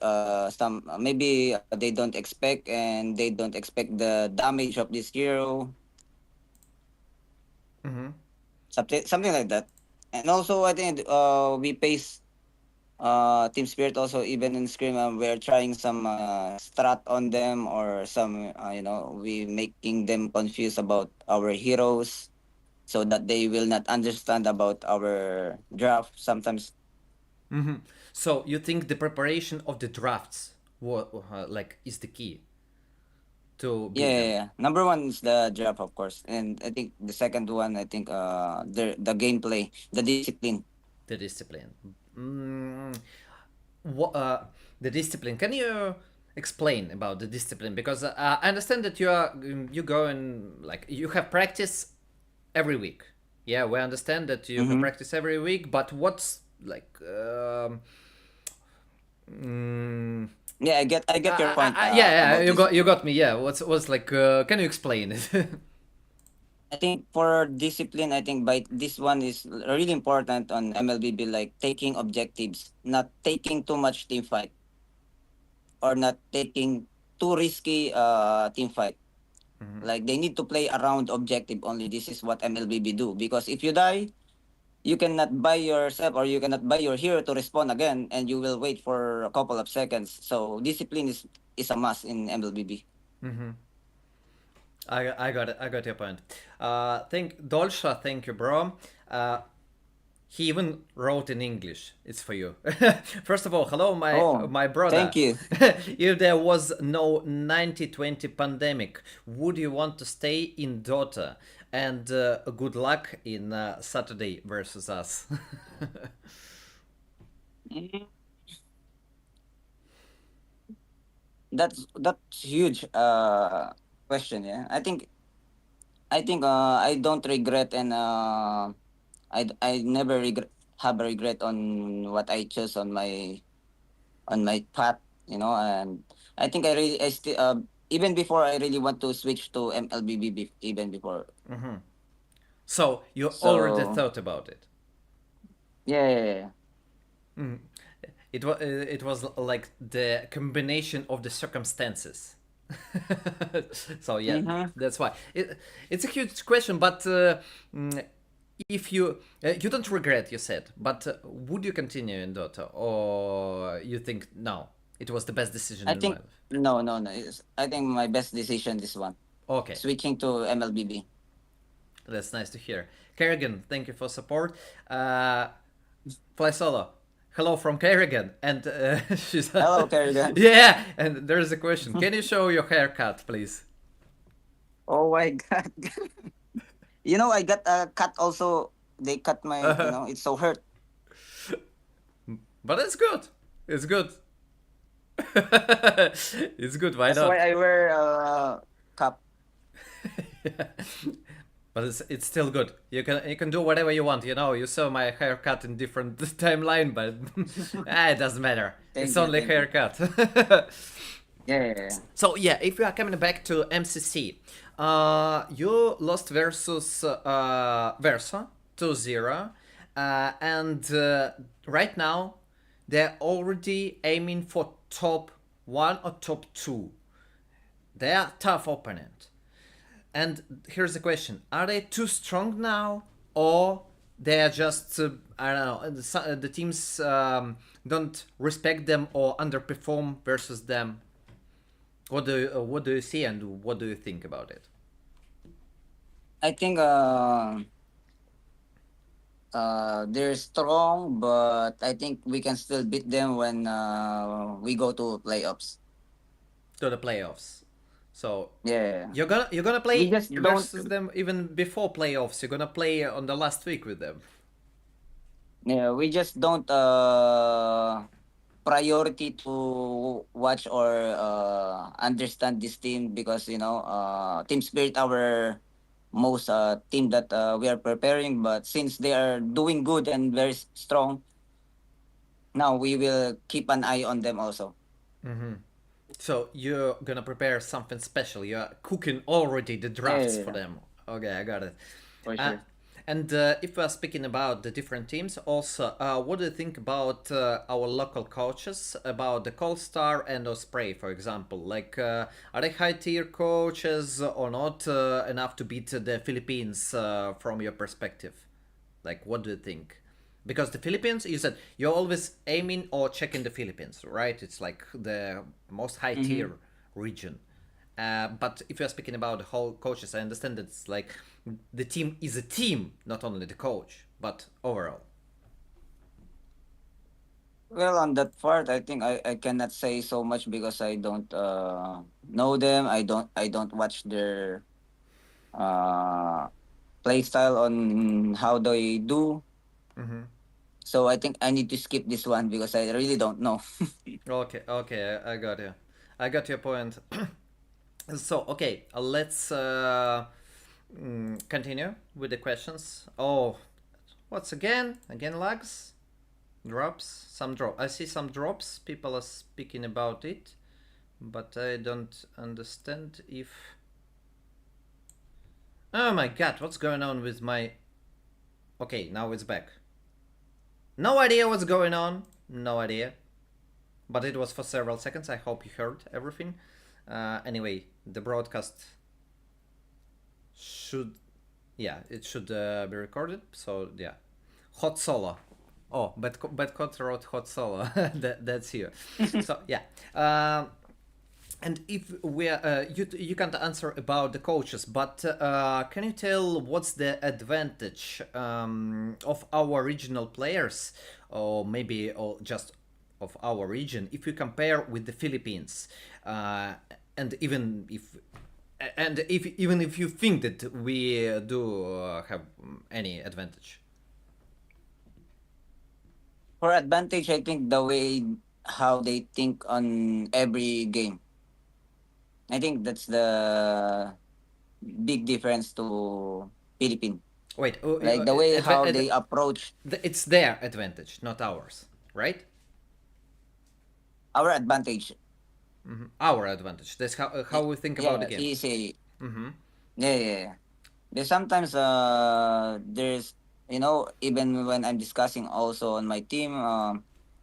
Speaker 2: some maybe they don't expect and they don't expect the damage of this hero,
Speaker 1: Mm-hmm.
Speaker 2: something like that. And also, I think we pace Team Spirit also even in Scream. We're trying some strat on them or some we making them confused about our heroes so that they will not understand about our draft sometimes.
Speaker 1: Mm-hmm. So you think the preparation of the drafts like is the key to
Speaker 2: Yeah,
Speaker 1: beat
Speaker 2: yeah,
Speaker 1: them?
Speaker 2: yeah. Number one is the draft, of course, and I think the second one, I think the gameplay, the discipline.
Speaker 1: The discipline. Mm, what, the discipline. Can you explain about the discipline? Because I understand that you go and like you have practice every week. Yeah, we understand that you have
Speaker 2: Mm-hmm.
Speaker 1: practice every week. But what's like? Mm,
Speaker 2: Yeah, I get your point
Speaker 1: yeah, yeah,
Speaker 2: about discipline.
Speaker 1: you got me. Yeah, what's like? Can you explain it?
Speaker 2: I think for discipline, I think by this one is really important on MLBB, like taking objectives, not taking too much team fight, or not taking too risky team fight.
Speaker 1: Mhm.
Speaker 2: Like they need to play around objective only. This is what MLBB do because if you die, you cannot buy yourself or you cannot buy your hero to respawn again and you will wait for a couple of seconds. So discipline is a must in MLBB.
Speaker 1: Mhm. I got it. I got your point. Thank Dolsha. Thank you, bro. Uh, He even wrote in English. It's for you. First of all, hello,
Speaker 2: Oh,
Speaker 1: my brother.
Speaker 2: thank you.
Speaker 1: If there was no 90-20 pandemic, would you want to stay in Dota? And good luck in Saturday versus us.
Speaker 2: Mm, that's huge question. Yeah, I don't regret, and I never have a regret on what I chose on my path. And I think I still even before I really want to switch to MLBB even before.
Speaker 1: So you already
Speaker 2: So
Speaker 1: thought about it.
Speaker 2: yeah, yeah, yeah.
Speaker 1: It was like the combination of the circumstances. So yeah,
Speaker 2: Mm-hmm.
Speaker 1: that's why it's a huge question. But mm, if you don't regret, you said, but would you continue in Dota, or you think no, it was the best decision
Speaker 2: I
Speaker 1: in my
Speaker 2: think
Speaker 1: life?
Speaker 2: no, no, no. I think my best decision this one,
Speaker 1: Okay,
Speaker 2: switching to MLBB.
Speaker 1: that's nice to hear. Kerrigan, thank you for support. Uh, Fly Solo. Hello from Kerrigan, and she's
Speaker 2: Hello, Kerrigan.
Speaker 1: yeah. And there's a question. Can you show your haircut, please?
Speaker 2: Oh my god. I got a cut also. They cut my, it's so hurt.
Speaker 1: But it's good. It's good. It's good. Why
Speaker 2: That's why
Speaker 1: not?
Speaker 2: I wear a cap.
Speaker 1: But it's still good. You can do whatever you want. You saw my haircut in different timeline, but it doesn't matter. It's
Speaker 2: Thank you,
Speaker 1: only
Speaker 2: thank you.
Speaker 1: haircut.
Speaker 2: Yeah, yeah, yeah.
Speaker 1: So yeah, if we are coming back to MCC, you lost versus Versa 2-0, and right now they're already aiming for top one or top two. They are tough opponent. And here's the question: are they too strong now, or they are just I don't know? The teams don't respect them or underperform versus them. What do you see, and what do you think about it?
Speaker 2: I think they're strong, but I think we can still beat them when we go to playoffs.
Speaker 1: To the playoffs. So
Speaker 2: Yeah.
Speaker 1: you're gonna
Speaker 2: We
Speaker 1: play
Speaker 2: just don't
Speaker 1: versus them even before playoffs. You're gonna play on the last week with them.
Speaker 2: Yeah, we just don't priority to watch or understand this team because team spirit our most team that we are preparing, but since they are doing good and very strong, now we will keep an eye on them also.
Speaker 1: So you're gonna prepare something special. You're cooking already the
Speaker 2: Yeah,
Speaker 1: drafts
Speaker 2: yeah,
Speaker 1: for
Speaker 2: yeah,
Speaker 1: them. Okay, I got it.
Speaker 2: for
Speaker 1: Uh,
Speaker 2: sure.
Speaker 1: and if we're speaking about the different teams, also, what do you think about our local coaches, about the Cold Star and Osprey, for example? Like, are they high tier coaches or not enough to beat the Philippines from your perspective? Like, what do you think? Because the Philippines, you said you're always aiming or checking the Philippines, right? It's like the most high
Speaker 2: Mm-hmm.
Speaker 1: tier region. But if you're speaking about the whole coaches, I understand that it's like the team is a team, not only the coach, but overall.
Speaker 2: Well, on that part, I think I cannot say so much because I don't know them. I don't watch their uh play style on how they do. So I think I need to skip this one because I really don't know.
Speaker 1: Okay, okay, I got you. I got your point. So, okay, let's continue with the questions. Oh, what's again? Again lags? Drops? Some drop. I see some drops. People are speaking about it, but I don't understand if. Oh my god, what's going on with my. Okay, now it's back. No idea what's going on. No idea. But it was for several seconds. I hope you heard everything. Anyway, the broadcast should. Yeah, it should be recorded. So, yeah. Hot solo. Oh, but Cod wrote hot solo. That's here. So, yeah. And if we you can't answer about the coaches, but can you tell what's the advantage of our regional players, or maybe or just of our region, if you compare with the Philippines, and even if you think that we do have any advantage?
Speaker 2: For advantage, I think the way how they think on every game. I think that's the big difference to Philippines.
Speaker 1: Wait,
Speaker 2: Like the way how they approach
Speaker 1: it's their advantage, not ours, right?
Speaker 2: our advantage.
Speaker 1: Our advantage. That's how we think about the
Speaker 2: Yeah,
Speaker 1: game.
Speaker 2: easy.
Speaker 1: Mm-hmm.
Speaker 2: Yeah, yeah, yeah. There's sometimes there's even when I'm discussing also on my team,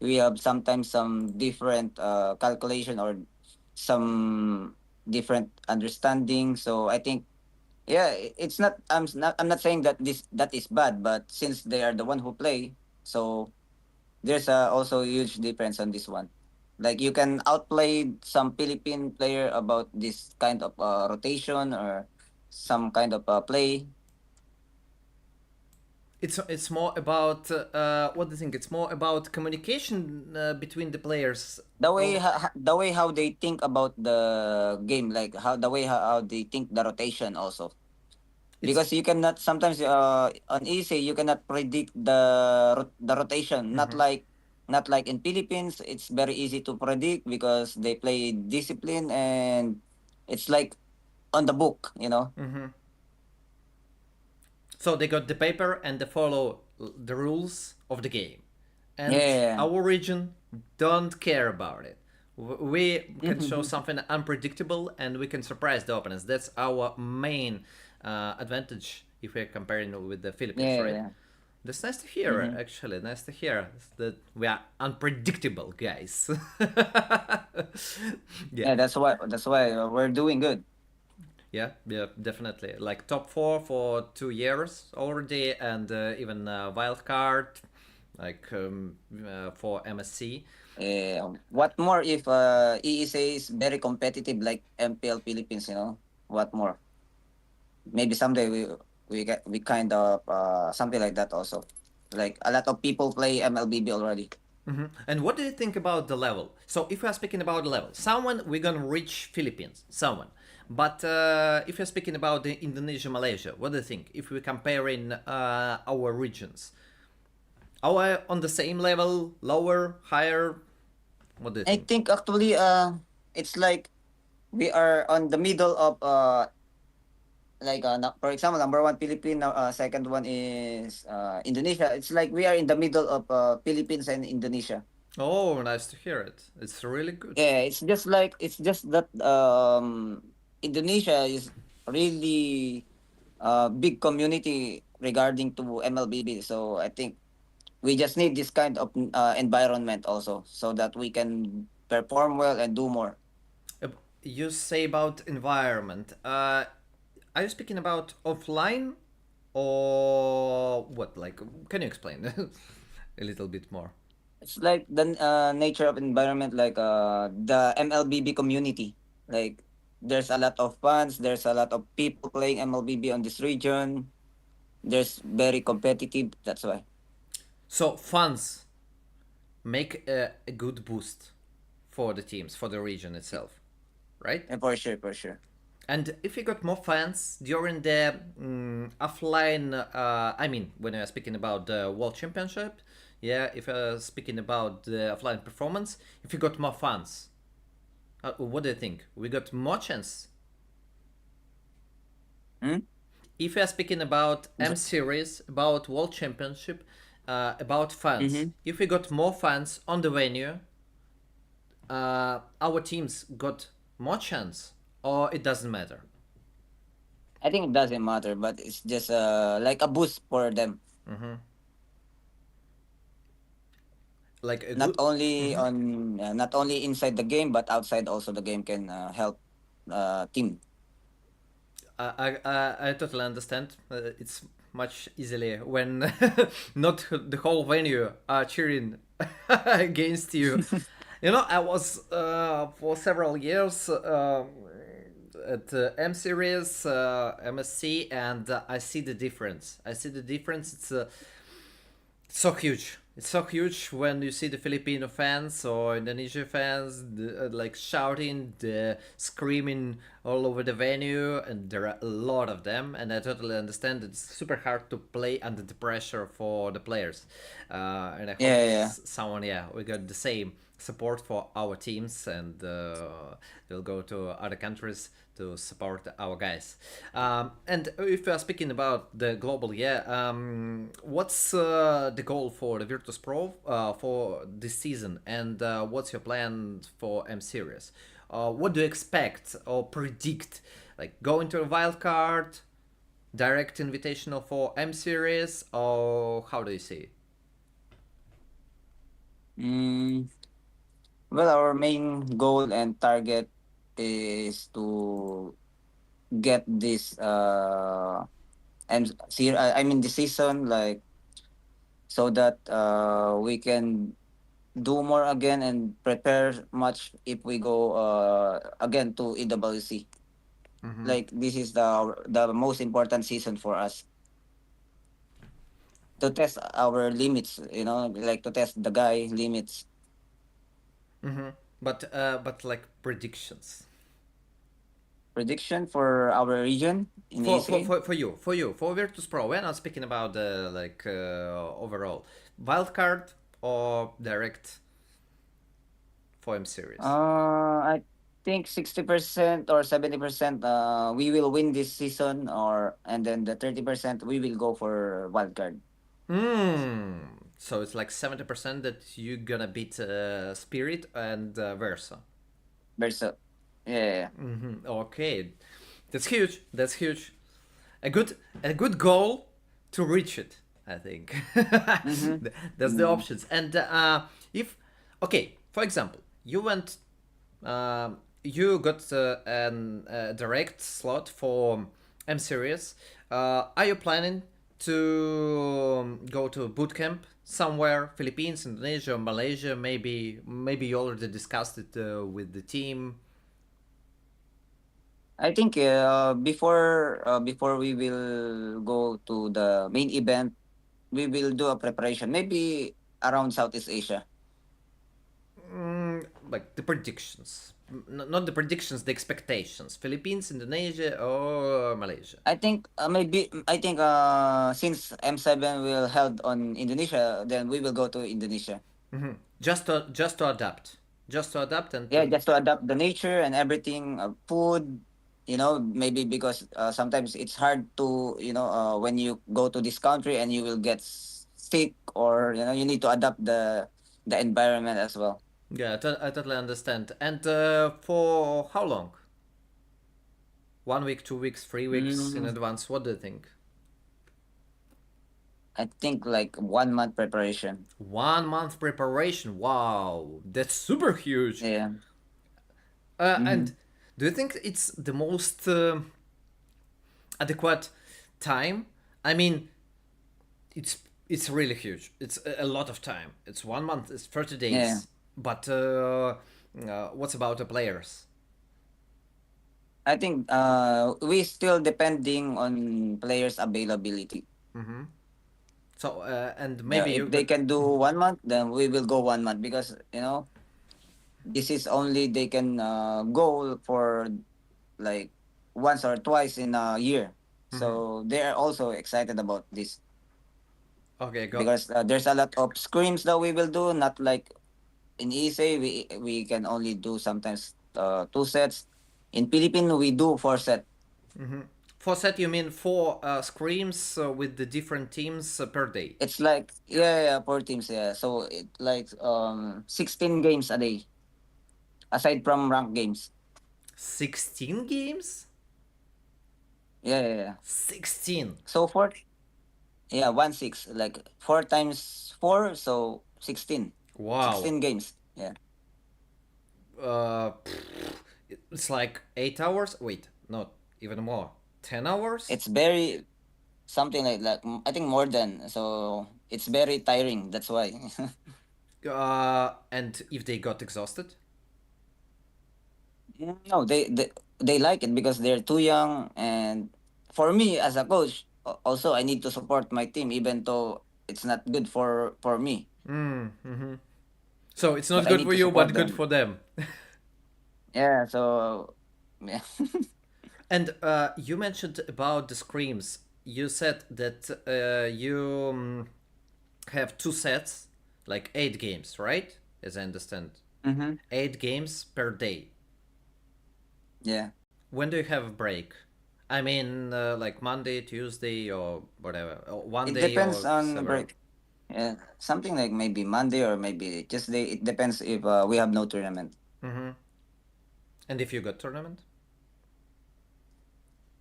Speaker 2: we have sometimes some different calculation or some different understanding. So I think yeah, it's not I'm not saying that that is bad, but since they are the one who play, so there's also a huge difference on this one. Like you can outplay some Philippine player about this kind of rotation or some kind of play.
Speaker 1: It's more about what do you think? It's more about communication between the players. Oh,
Speaker 2: The way how they think about the game, like how the way how they think the rotation also.
Speaker 1: it's
Speaker 2: Because you cannot sometimes on easy you cannot predict the rotation.
Speaker 1: mm-hmm,
Speaker 2: Not like in Philippines, it's very easy to predict because they play discipline and it's like on the book, you know.
Speaker 1: mm-hmm. So they got the paper and they follow the rules of the game, and
Speaker 2: Yeah.
Speaker 1: our region don't care about it. We can show
Speaker 2: Yeah.
Speaker 1: something unpredictable and we can surprise the opponents. That's our main advantage if we're comparing with the Philippines, right?
Speaker 2: Yeah.
Speaker 1: That's nice to hear,
Speaker 2: Mm-hmm.
Speaker 1: actually. Nice to hear that we are unpredictable, guys. Yeah,
Speaker 2: Yeah, that's why we're doing good.
Speaker 1: yeah, definitely. Like top four for 2 years already, and even wild card, like for MSC.
Speaker 2: What more if ESA is very competitive like MPL Philippines, you know? What more? Maybe someday we kind of something like that also. Like a lot of people play MLBB already.
Speaker 1: And what do you think about the level? So if we are speaking about the level, someone we're gonna reach Philippines, someone. But if you're speaking about the Indonesia, Malaysia, what do you think? If we're comparing our regions, are we on the same level, lower, higher? What do you
Speaker 2: I
Speaker 1: think?
Speaker 2: think actually it's like we are on the middle of like for example number one Philippine, second one is Indonesia. It's like we are in the middle of Philippines and Indonesia.
Speaker 1: Oh, nice to hear it. It's really good.
Speaker 2: Yeah, it's just that Indonesia is really big community regarding to MLBB. So I think we just need this kind of environment also so that we can perform well and do more.
Speaker 1: Uh, You say about environment. Are you speaking about offline or what? Like, can you explain a little bit more?
Speaker 2: It's like the nature of environment, like the MLBB community. Like there's a lot of fans, there's a lot of people playing MLBB on this region. There's very competitive. That's why.
Speaker 1: So fans make a good boost for the teams, for the region itself, right?
Speaker 2: Yeah, for sure, for sure.
Speaker 1: And if you got more fans during the offline, I mean, when you're speaking about the World Championship, yeah, if you're speaking about the offline performance, if you got more fans, what do you think? We got more chance.
Speaker 2: Hmm?
Speaker 1: If you're speaking about M Series, about World Championship, about fans,
Speaker 2: Mm-hmm.
Speaker 1: if we got more fans on the venue, our teams got more chance, or it doesn't matter.
Speaker 2: I think it doesn't matter, but it's just like a boost for them.
Speaker 1: Like a
Speaker 2: Not
Speaker 1: good.
Speaker 2: only
Speaker 1: Mhm.
Speaker 2: on not only inside the game, but outside also the game can help team.
Speaker 1: I totally understand. It's much easily when not the whole venue are cheering against you. I was for several years at M Series, MSC, and I see the difference. I see the difference. It's so huge. It's so huge when you see the Filipino fans or Indonesia fans like shouting, screaming all over the venue, and there are a lot of them. And I totally understand it's super hard to play under the pressure for the players. And I hope
Speaker 2: Yeah, yeah.
Speaker 1: someone, yeah, we got the same support for our teams, and we'll go to other countries to support our guys. And if we are speaking about the global, yeah, what's the goal for the Virtus.pro for this season, and what's your plan for M Series? What do you expect or predict? Like going to a wild card, direct invitational for M Series, or how do you see it?
Speaker 2: Mm, well, our main goal and target is to get this I mean the season, like, so that we can do more again and prepare much if we go again to EWC.
Speaker 1: Mm-hmm.
Speaker 2: Like, this is the most important season for us to test our limits, like to test the guy limits.
Speaker 1: Mm-hmm. But like predictions.
Speaker 2: Prediction for our region in ESA.
Speaker 1: For Virtus.pro. We're not speaking about the like overall wildcard or direct for M series.
Speaker 2: I think 60% or 70% we will win this season, or and then the 30% we will go for wildcard.
Speaker 1: Hmm. So it's like 70% that you're gonna beat Spirit and Versa.
Speaker 2: Versa. Yeah.
Speaker 1: Mm-hmm. Okay, that's huge. That's huge. A good goal to reach it. I think
Speaker 2: Mm-hmm.
Speaker 1: that's the
Speaker 2: Mm.
Speaker 1: options. And if okay, for example, you got an direct slot for M Series. Are you planning to go to boot camp somewhere, Philippines, Indonesia, Malaysia? Maybe you already discussed it with the team.
Speaker 2: I think before we will go to the main event, we will do a preparation, maybe around Southeast Asia.
Speaker 1: Like the predictions. Not the predictions, the expectations. Philippines, Indonesia, or Malaysia.
Speaker 2: Since M7 will held on Indonesia, then we will go to Indonesia.
Speaker 1: Just to adapt. Just to adapt and
Speaker 2: Yeah,
Speaker 1: to.
Speaker 2: just to adapt the nature and everything, food, maybe because sometimes it's hard to, when you go to this country and you will get sick, or you need to adapt the environment as well.
Speaker 1: Yeah, I totally understand. And for how long? 1 week, 2 weeks, 3 weeks in
Speaker 2: Mm,
Speaker 1: advance. What do you think?
Speaker 2: I think like 1 month preparation.
Speaker 1: 1 month preparation. Wow, that's super huge.
Speaker 2: Yeah.
Speaker 1: And
Speaker 2: Mm-hmm.
Speaker 1: do you think it's the most adequate time? I mean, it's really huge. It's a lot of time. It's 1 month. It's 30
Speaker 2: Yeah.
Speaker 1: days. But what's about the players?
Speaker 2: I think we still depending on players' availability.
Speaker 1: Mm-hmm. So and
Speaker 2: Yeah,
Speaker 1: maybe
Speaker 2: if
Speaker 1: you
Speaker 2: they
Speaker 1: got.
Speaker 2: can do 1 month, then we will go 1 month, because this is only they can go for like once or twice in a year.
Speaker 1: Mm-hmm.
Speaker 2: So they are also excited about this,
Speaker 1: Okay, go.
Speaker 2: because there's a lot of screens that we will do. Not like in ESA, we can only do sometimes 2 sets. In Philippines, we do 4 set.
Speaker 1: Mm-hmm. For set, you mean four screams with the different teams per day?
Speaker 2: It's like, yeah, 4 teams, yeah. So it like 16 games a day, aside from ranked games.
Speaker 1: 16 games?
Speaker 2: Yeah.
Speaker 1: 16.
Speaker 2: So 1 6, like 4 times 4, so 16.
Speaker 1: Wow.
Speaker 2: 16 games. Yeah.
Speaker 1: Uh, it's like 8 hours. Wait, not even more. 10 hours.
Speaker 2: It's very something like that. I think more than, so it's very tiring. That's why.
Speaker 1: And if they got exhausted?
Speaker 2: No, they like it because they're too young, and for me as a coach, also I need to support my team, even though it's not good for me,
Speaker 1: Mm-hmm. So it's not
Speaker 2: but I
Speaker 1: good
Speaker 2: need
Speaker 1: for
Speaker 2: to
Speaker 1: you,
Speaker 2: support
Speaker 1: but good
Speaker 2: them.
Speaker 1: for them.
Speaker 2: Yeah, so yeah.
Speaker 1: And you mentioned about the screams. You said that you have two sets, like 8 games, right? As I understand,
Speaker 2: Mm-hmm.
Speaker 1: 8 games per day.
Speaker 2: Yeah,
Speaker 1: When do you have a break? I mean, like Monday, Tuesday, or whatever. Or one
Speaker 2: it
Speaker 1: day
Speaker 2: depends
Speaker 1: or
Speaker 2: on the
Speaker 1: several.
Speaker 2: break. Yeah, something like maybe Monday or maybe Tuesday. It depends if we have no tournament.
Speaker 1: Mm-hmm. And if you got tournament,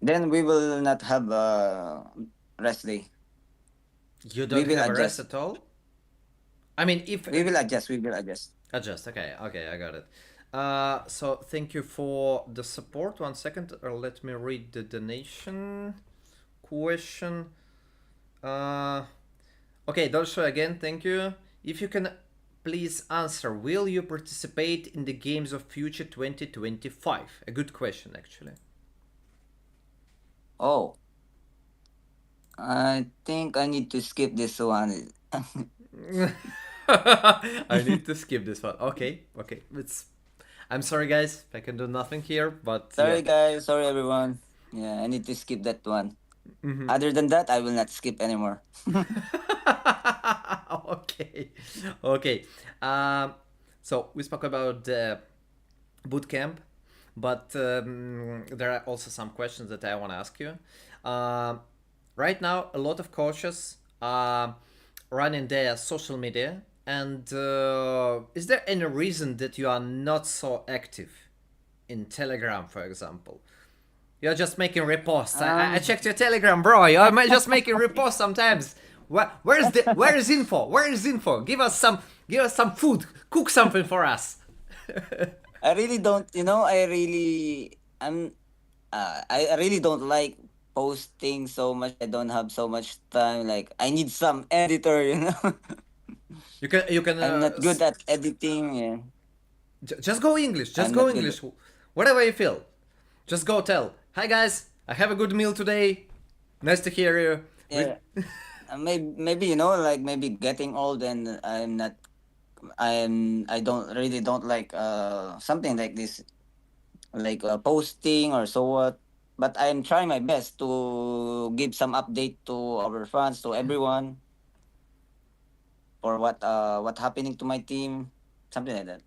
Speaker 2: Then we will not have a rest day.
Speaker 1: you
Speaker 2: We
Speaker 1: don't
Speaker 2: will
Speaker 1: have a rest
Speaker 2: adjust.
Speaker 1: at all. I mean, if
Speaker 2: We will adjust. We will adjust.
Speaker 1: adjust. Okay, okay, I got it. So thank you for the support. 1 second, let me read the donation question. Uh, okay, Dolce again. Thank you. If you can please answer, will you participate in the games of Future 2025? A good question, actually.
Speaker 2: Oh, I think I need to skip this one.
Speaker 1: I need to skip this one. Okay, okay. I'm sorry, guys. I can do nothing here, but yeah.
Speaker 2: Sorry, guys. Sorry, everyone. Yeah, I need to skip that one.
Speaker 1: Mm-hmm.
Speaker 2: Other than that, I will not skip anymore.
Speaker 1: Okay, okay. Um, so we spoke about the boot camp, but there are also some questions that I want to ask you. Um, right now, a lot of coaches are running their social media, and is there any reason that you are not so active in Telegram, for example? You're just making reposts. I
Speaker 2: um,
Speaker 1: checked your Telegram, bro. You're just making reposts sometimes. Where is info? Where is info? Give us some food. Cook something for us.
Speaker 2: I really don't. I really don't like posting so much. I don't have so much time. Like I need some editor.
Speaker 1: You can
Speaker 2: I'm not good at editing. Yeah,
Speaker 1: just go English. Just
Speaker 2: I'm
Speaker 1: go
Speaker 2: not good.
Speaker 1: English. Whatever you feel. Just go tell. Hi guys, I have a good meal today. Nice to hear you.
Speaker 2: Yeah, maybe like maybe getting old and I'm not. I don't really don't like something like this, like posting or so what. But I'm trying my best to give some update to our fans, to everyone, for what happening to my team, something like that.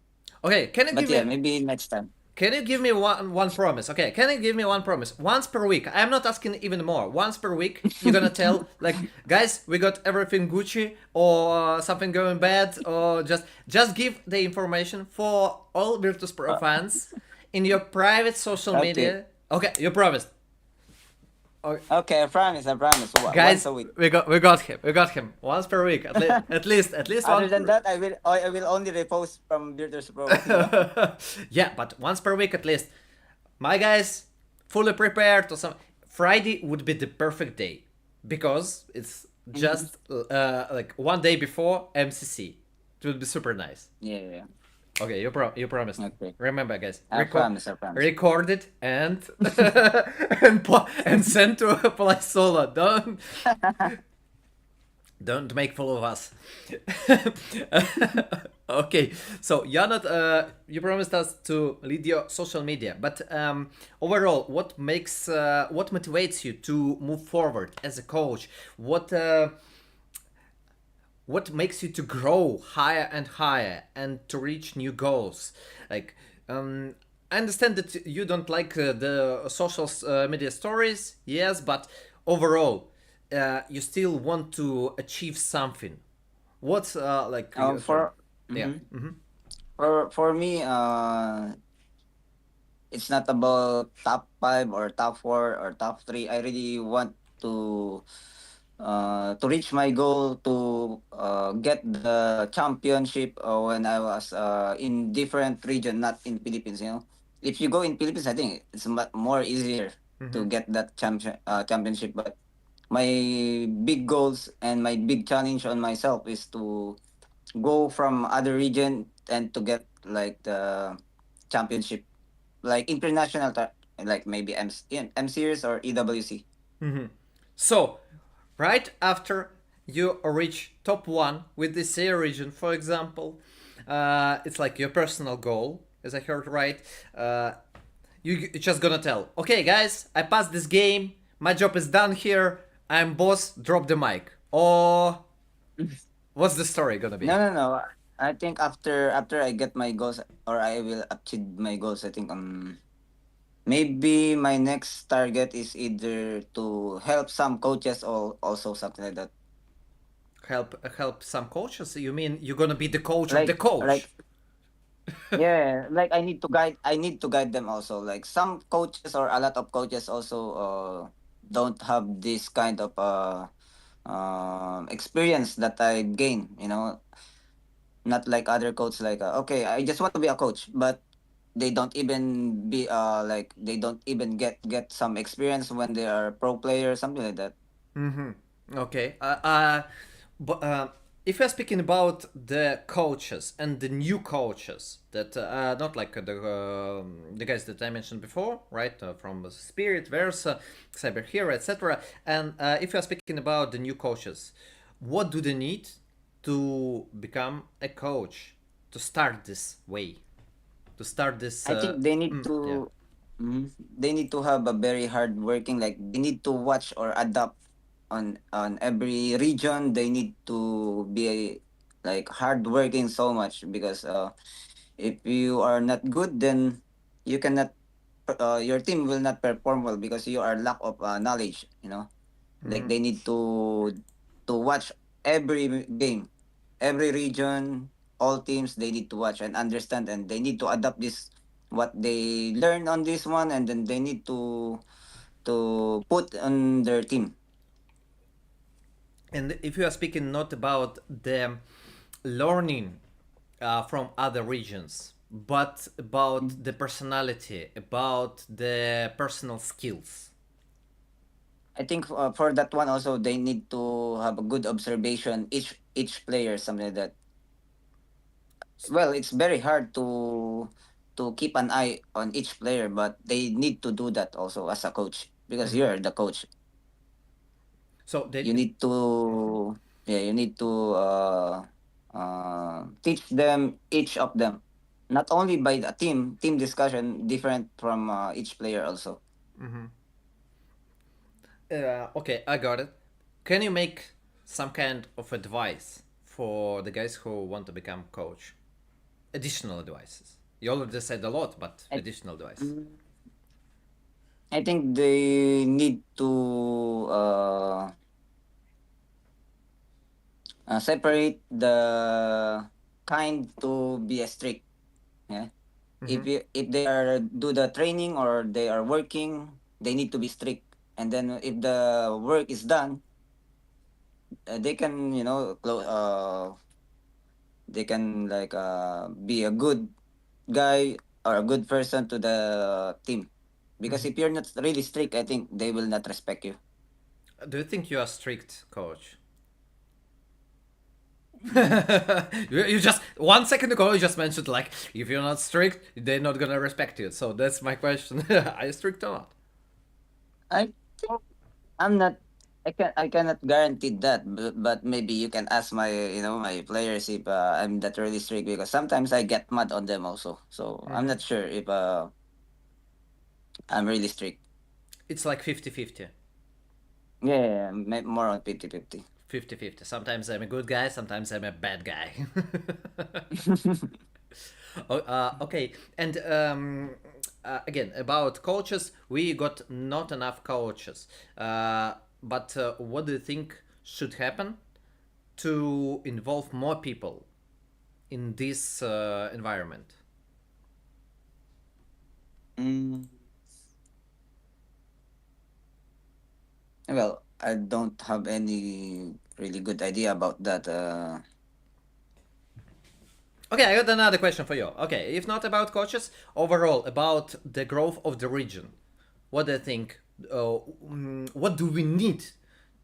Speaker 1: Okay,
Speaker 2: But yeah, maybe next time.
Speaker 1: can you give me one promise? Okay, can you give me one promise? Once per week. I'm not asking even more. Once per week, you're gonna tell like, guys, we got everything Gucci or something going bad, or just give the information for all Virtus.pro
Speaker 2: Uh,
Speaker 1: fans in your private social
Speaker 2: okay.
Speaker 1: media. Okay, you promised. Okay.
Speaker 2: Okay, I promise. I promise. Once
Speaker 1: Guys,
Speaker 2: a week.
Speaker 1: we got him. We got him once per week. At least
Speaker 2: Other
Speaker 1: one.
Speaker 2: than that, I will only repost from Virtus Pro.
Speaker 1: Yeah, but once per week at least. My guys, fully prepared to some. Friday would be the perfect day because it's
Speaker 2: Mhm.
Speaker 1: just like one day before MCC. It would be super nice.
Speaker 2: Yeah, yeah.
Speaker 1: Okay, you promised.
Speaker 2: Okay.
Speaker 1: Remember, guys,
Speaker 2: I promise. I promise.
Speaker 1: record it and and send to Flysolo. Don't make fool of us. Okay, so Janot, you promised us to lead your social media, but overall, what motivates you to move forward as a coach? What makes you to grow higher and higher and to reach new goals? Like, I understand that you don't like the social media stories, yes, but overall, you still want to achieve something. What's like
Speaker 2: For
Speaker 1: yeah.
Speaker 2: mhm.
Speaker 1: Mm-hmm.
Speaker 2: For me, it's not about top 5 or top 4 or top 3. I really want to reach my goal to get the championship when I was in different region, not in Philippines. If you go in Philippines, I think it's more easier
Speaker 1: Mm-hmm.
Speaker 2: to get that championship. But my big goals and my big challenge on myself is to go from other region and to get like the championship, like international, like maybe M series or EWC.
Speaker 1: So, right after you reach top one with the C region, for example, it's like your personal goal, as I heard right. You're just gonna tell, okay, guys, I passed this game. My job is done here. I'm boss. Drop the mic. Or what's the story gonna
Speaker 2: No,
Speaker 1: be?
Speaker 2: no, no. I think after I get my goals or I will achieve my goals, I think maybe my next target is either to help some coaches or also something like that.
Speaker 1: Help some coaches. You mean you're gonna be the coach of the
Speaker 2: Like
Speaker 1: coach?
Speaker 2: yeah, like I need to guide them also. Like some coaches or a lot of coaches also don't have this kind of experience that I gain, not like other coaches like okay, I just want to be a coach, but they don't even be like they don't even get some experience when they are pro player, something like that.
Speaker 1: Mm-hmm. Okay. But if we're speaking about the coaches and the new coaches, that not like the guys that I mentioned before, right? From Spirit, Versa, Cyber Hero, etc. And if we're speaking about the new coaches, what do they need to become a coach to start this way? To start this?
Speaker 2: I think they need
Speaker 1: Yeah.
Speaker 2: to they need to have a very hard working, like they need to watch or adapt on every region. They need to be like hard working so much because if you are not good, then you cannot your team will not perform well because you are lack of knowledge, like
Speaker 1: Mm-hmm.
Speaker 2: they need to watch every game, every region, all teams. They need to watch and understand, and they need to adapt this what they learn on this one, and then they need to put on their team.
Speaker 1: And if you are speaking not about the learning from other regions, but about the personality, about the personal skills.
Speaker 2: I think for that one also they need to have a good observation each player, something like that. Well, it's very hard to keep an eye on each player, but they need to do that also as a coach because
Speaker 1: Mhm.
Speaker 2: you're the coach.
Speaker 1: So
Speaker 2: You
Speaker 1: they.
Speaker 2: need to yeah, you need to teach them each of them, not only by the team discussion, different from each player also.
Speaker 1: Okay, I got it. Can you make some kind of advice for the guys who want to become coach? Additional advices. You already said a lot, but
Speaker 2: I,
Speaker 1: additional advice.
Speaker 2: mm, I think they need to separate the kind to be a strict. Yeah.
Speaker 1: Mm-hmm.
Speaker 2: If they are do the training or they are working, they need to be strict. And then if the work is done, they can they can like be a good guy or a good person to the team. Because
Speaker 1: Mm-hmm.
Speaker 2: if you're not really strict, I think they will not respect you.
Speaker 1: Do you think you are strict, coach?
Speaker 2: Mm.
Speaker 1: You just 1 second ago you just mentioned like if you're not strict they're not gonna respect you, so that's my question. Are you strict or not?
Speaker 2: I think I'm not. I cannot guarantee that, but maybe you can ask my players if I'm that really strict because sometimes I get mad on them also. So I'm
Speaker 1: Mm-hmm.
Speaker 2: not sure if I'm really strict.
Speaker 1: It's like 50-50.
Speaker 2: Yeah, yeah, yeah, more on 50-50.
Speaker 1: 50-50. Sometimes I'm a good guy, sometimes I'm a bad guy. Okay, and again about coaches, we got not enough coaches. But what do you think should happen to involve more people in this environment?
Speaker 2: Mm, well, I don't have any really good idea about that.
Speaker 1: Okay, I got another question for you. Okay, if not about coaches, overall about the growth of the region, what do you think? What do we need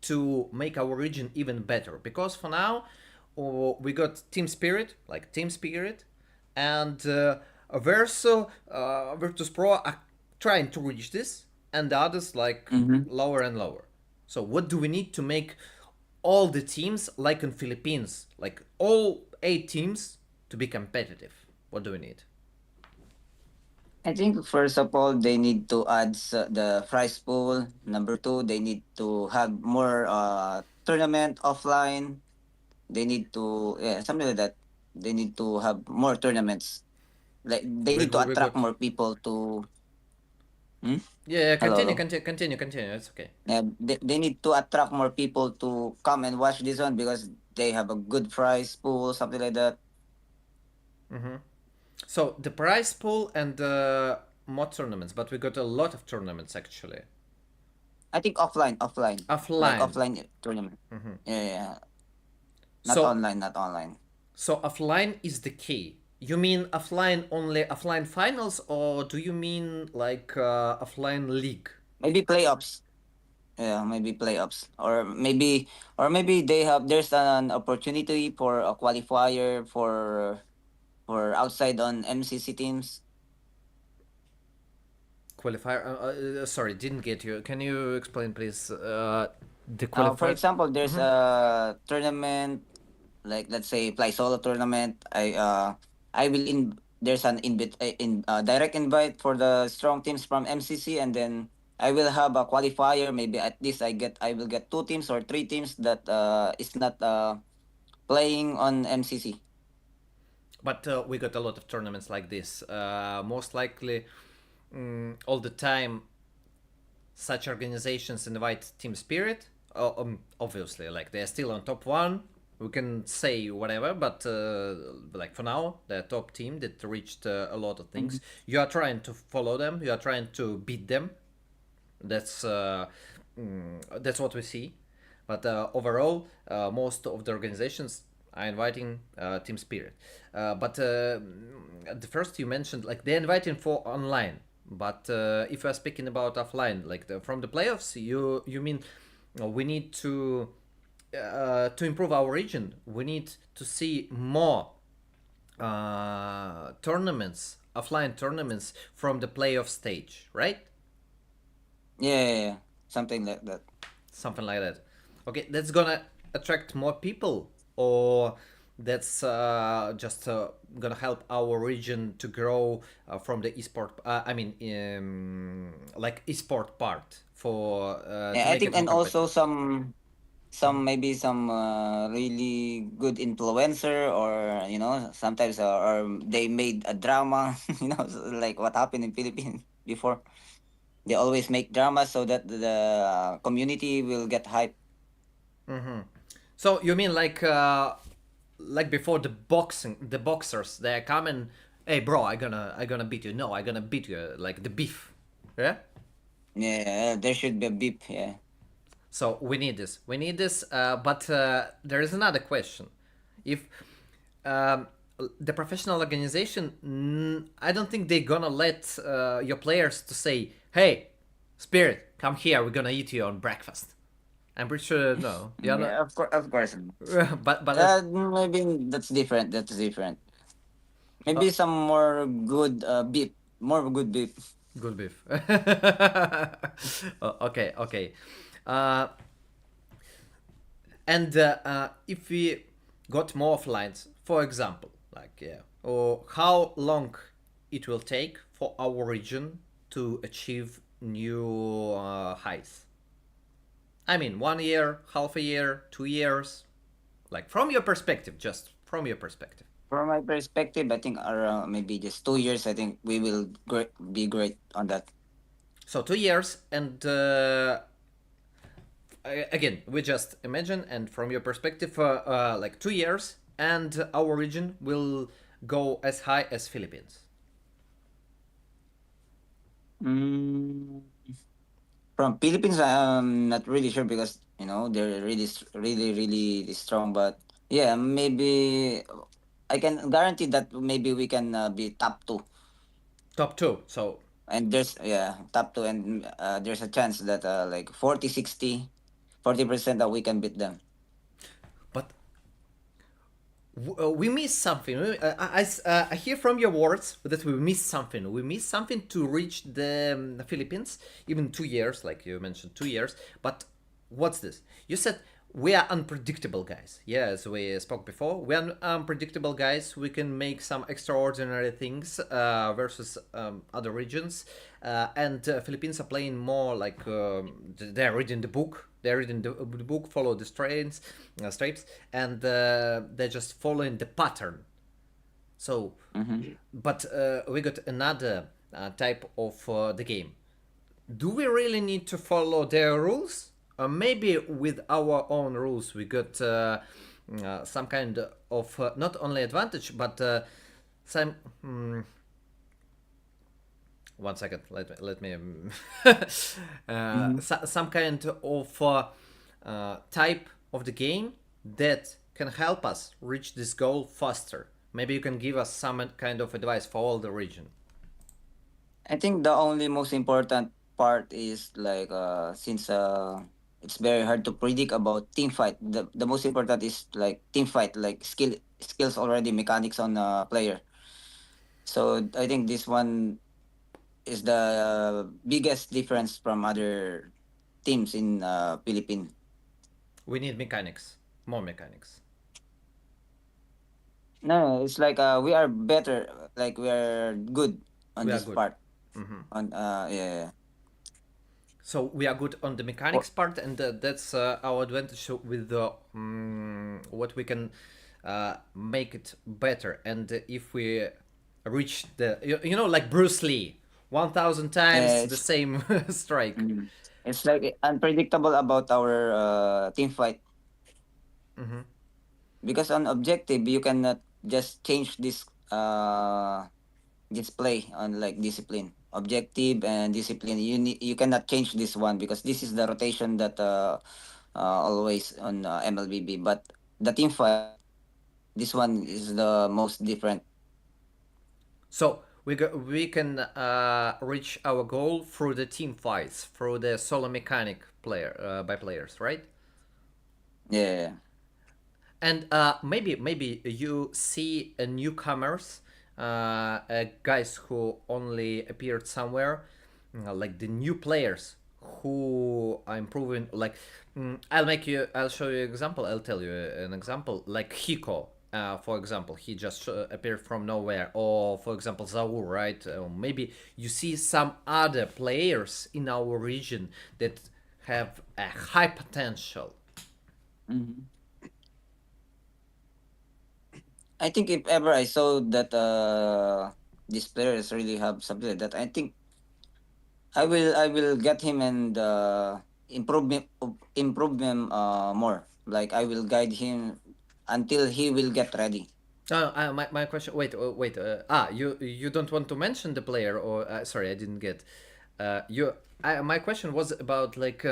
Speaker 1: to make our region even better? Because for now, we got team spirit, like team spirit, and Virtus.pro are trying to reach this, and the others like
Speaker 2: Mm-hmm.
Speaker 1: lower and lower. So what do we need to make all the teams like in Philippines, like all 8 teams to be competitive? What do we need?
Speaker 2: I think first of all they need to add the prize pool. Number two, they need to have more tournament offline. They need to, yeah, something like that. They need to have more tournaments. Like they need to
Speaker 1: We
Speaker 2: attract
Speaker 1: got
Speaker 2: more people to. Hmm?
Speaker 1: yeah, yeah,
Speaker 2: Hello,
Speaker 1: continue,
Speaker 2: hello.
Speaker 1: continue, continue, continue. It's okay.
Speaker 2: Yeah, they need to attract more people to come and watch this one because they have a good prize pool, something like that.
Speaker 1: Mm-hmm. So the prize pool and more tournaments, but we got a lot of tournaments actually.
Speaker 2: I think offline, like
Speaker 1: Offline.
Speaker 2: offline tournament.
Speaker 1: Mm-hmm.
Speaker 2: Yeah, yeah, yeah. Not
Speaker 1: So
Speaker 2: online, not online.
Speaker 1: so offline is the key. You mean offline only offline finals, or do you mean like offline league?
Speaker 2: Maybe playoffs. Yeah, maybe playoffs, or maybe they have there's an opportunity for a qualifier for outside on MCC teams.
Speaker 1: Qualifier. Sorry, didn't get you. Can you explain, please? The
Speaker 2: For
Speaker 1: qualifier.
Speaker 2: example, there's
Speaker 1: Mm-hmm.
Speaker 2: a tournament like let's say Flysolo tournament. I will in there's an direct invite for the strong teams from MCC, and then I will have a qualifier. Maybe at least I will get 2 teams or 3 teams that is not playing on MCC.
Speaker 1: But we got a lot of tournaments like this. Most likely, all the time, such organizations invite Team Spirit. Obviously, like they're still on top one. We can say whatever, but like for now, they're top team that reached a lot of things. You are trying to follow them. You are trying to beat them. That's that's what we see. But overall, most of the organizations are inviting Team Spirit. But at the first you mentioned like they're inviting for online. But if we're speaking about offline, like from the playoffs, you mean we need to improve our region. We need to see more tournaments, offline tournaments from the playoff stage, right?
Speaker 2: Yeah, yeah, yeah. Something like that.
Speaker 1: Something like that. Okay, that's gonna attract more people, or that's just gonna help our region to grow from the esport. I mean, like esport part for to
Speaker 2: Yeah, I
Speaker 1: make it
Speaker 2: think,
Speaker 1: more
Speaker 2: and also
Speaker 1: competitive.
Speaker 2: some maybe some really good influencer, or sometimes or they made a drama, like what happened in Philippines before. They always make drama so that the community will get hype.
Speaker 1: Mm-hmm. So you mean like before the boxers, they're coming. Hey, bro, I gonna beat you. No, I gonna beat you. Like the beef, yeah.
Speaker 2: Yeah, there should be a beep. Yeah.
Speaker 1: So we need this. We need this. But there is another question. If um, the professional organization, I don't think they're gonna let your players to say, "Hey, Spirit, come here. We're gonna eat you on breakfast." I'm pretty sure no. Yeah, no.
Speaker 2: Yeah, of course.
Speaker 1: But
Speaker 2: Maybe that's different. That's different.
Speaker 1: uh,
Speaker 2: Maybe some more good beep, more good beep.
Speaker 1: good beef. Okay, okay. Uh, and if we got more offlines, for example, like yeah, or how long it will take for our region to achieve new heights? I mean, 1 year, half a year, 2 years, like from your perspective, just from your perspective.
Speaker 2: From my perspective, I think around maybe just 2 years. I think we will be great on that.
Speaker 1: So 2 years, and again, we just imagine, and from your perspective, like 2 years, and our region will go as high as Philippines.
Speaker 2: Mm, from Philippines, I'm not really sure because they're really really really strong. But yeah, maybe I can guarantee that maybe we can be top two.
Speaker 1: Top two. So,
Speaker 2: And there's yeah top two, and there's a chance that like 40, 60, 40% that we can beat them.
Speaker 1: but we missed something. I hear from your words that we missed something. We missed something to reach the Philippines, even 2 years, like you mentioned, 2 years. But what's this? You said we are unpredictable guys. Yeah, as we spoke before, we are unpredictable guys. We can make some extraordinary things versus other regions, and Philippines are playing more like they're reading the book. They're reading the book, follow the stripes, and they're just following the pattern. So, but we got another type of the game. Do we really need to follow their rules? Or maybe with our own rules we got some kind of not only advantage, but some. 1 second. Let me. Some kind of type of the game that can help us reach this goal faster. Maybe you can give us some kind of advice for all the region.
Speaker 2: I think the only most important part is like since it's very hard to predict about team fight. The most important is like team fight, like skills already, mechanics on a player. So I think this one is the biggest difference from other teams in Philippines.
Speaker 1: We need mechanics, more mechanics.
Speaker 2: No, it's like we are better, like we are good on
Speaker 1: We are
Speaker 2: this
Speaker 1: good.
Speaker 2: part. On yeah.
Speaker 1: So we are good on the mechanics part, and that's our advantage with the what we can make it better. And if we reach the you know, like Bruce Lee, 1,000
Speaker 2: Yeah,
Speaker 1: times the same strike.
Speaker 2: it's like unpredictable about our team fight because on objective you cannot just change this play on like discipline, objective and discipline. You cannot change this one because this is the rotation that always on MLBB. But the team fight, this one is the most different.
Speaker 1: So we can reach our goal through the team fights, through the solo mechanic by players, right?
Speaker 2: Yeah.
Speaker 1: And maybe you see newcomers, guys who only appeared somewhere, like the new players who are improving. Like I'll show you an example. I'll tell you an example. Like Hiko, for example, he just appeared from nowhere. Or for example, Zaur, right? Maybe you see some other players in our region that have a high potential.
Speaker 2: Mhm. I think if ever I saw that these players really have something like that, I think I will get him and improve him more. Like I will guide him until he will get ready.
Speaker 1: My question. Wait. You don't want to mention the player, or sorry, I didn't get. My question was about like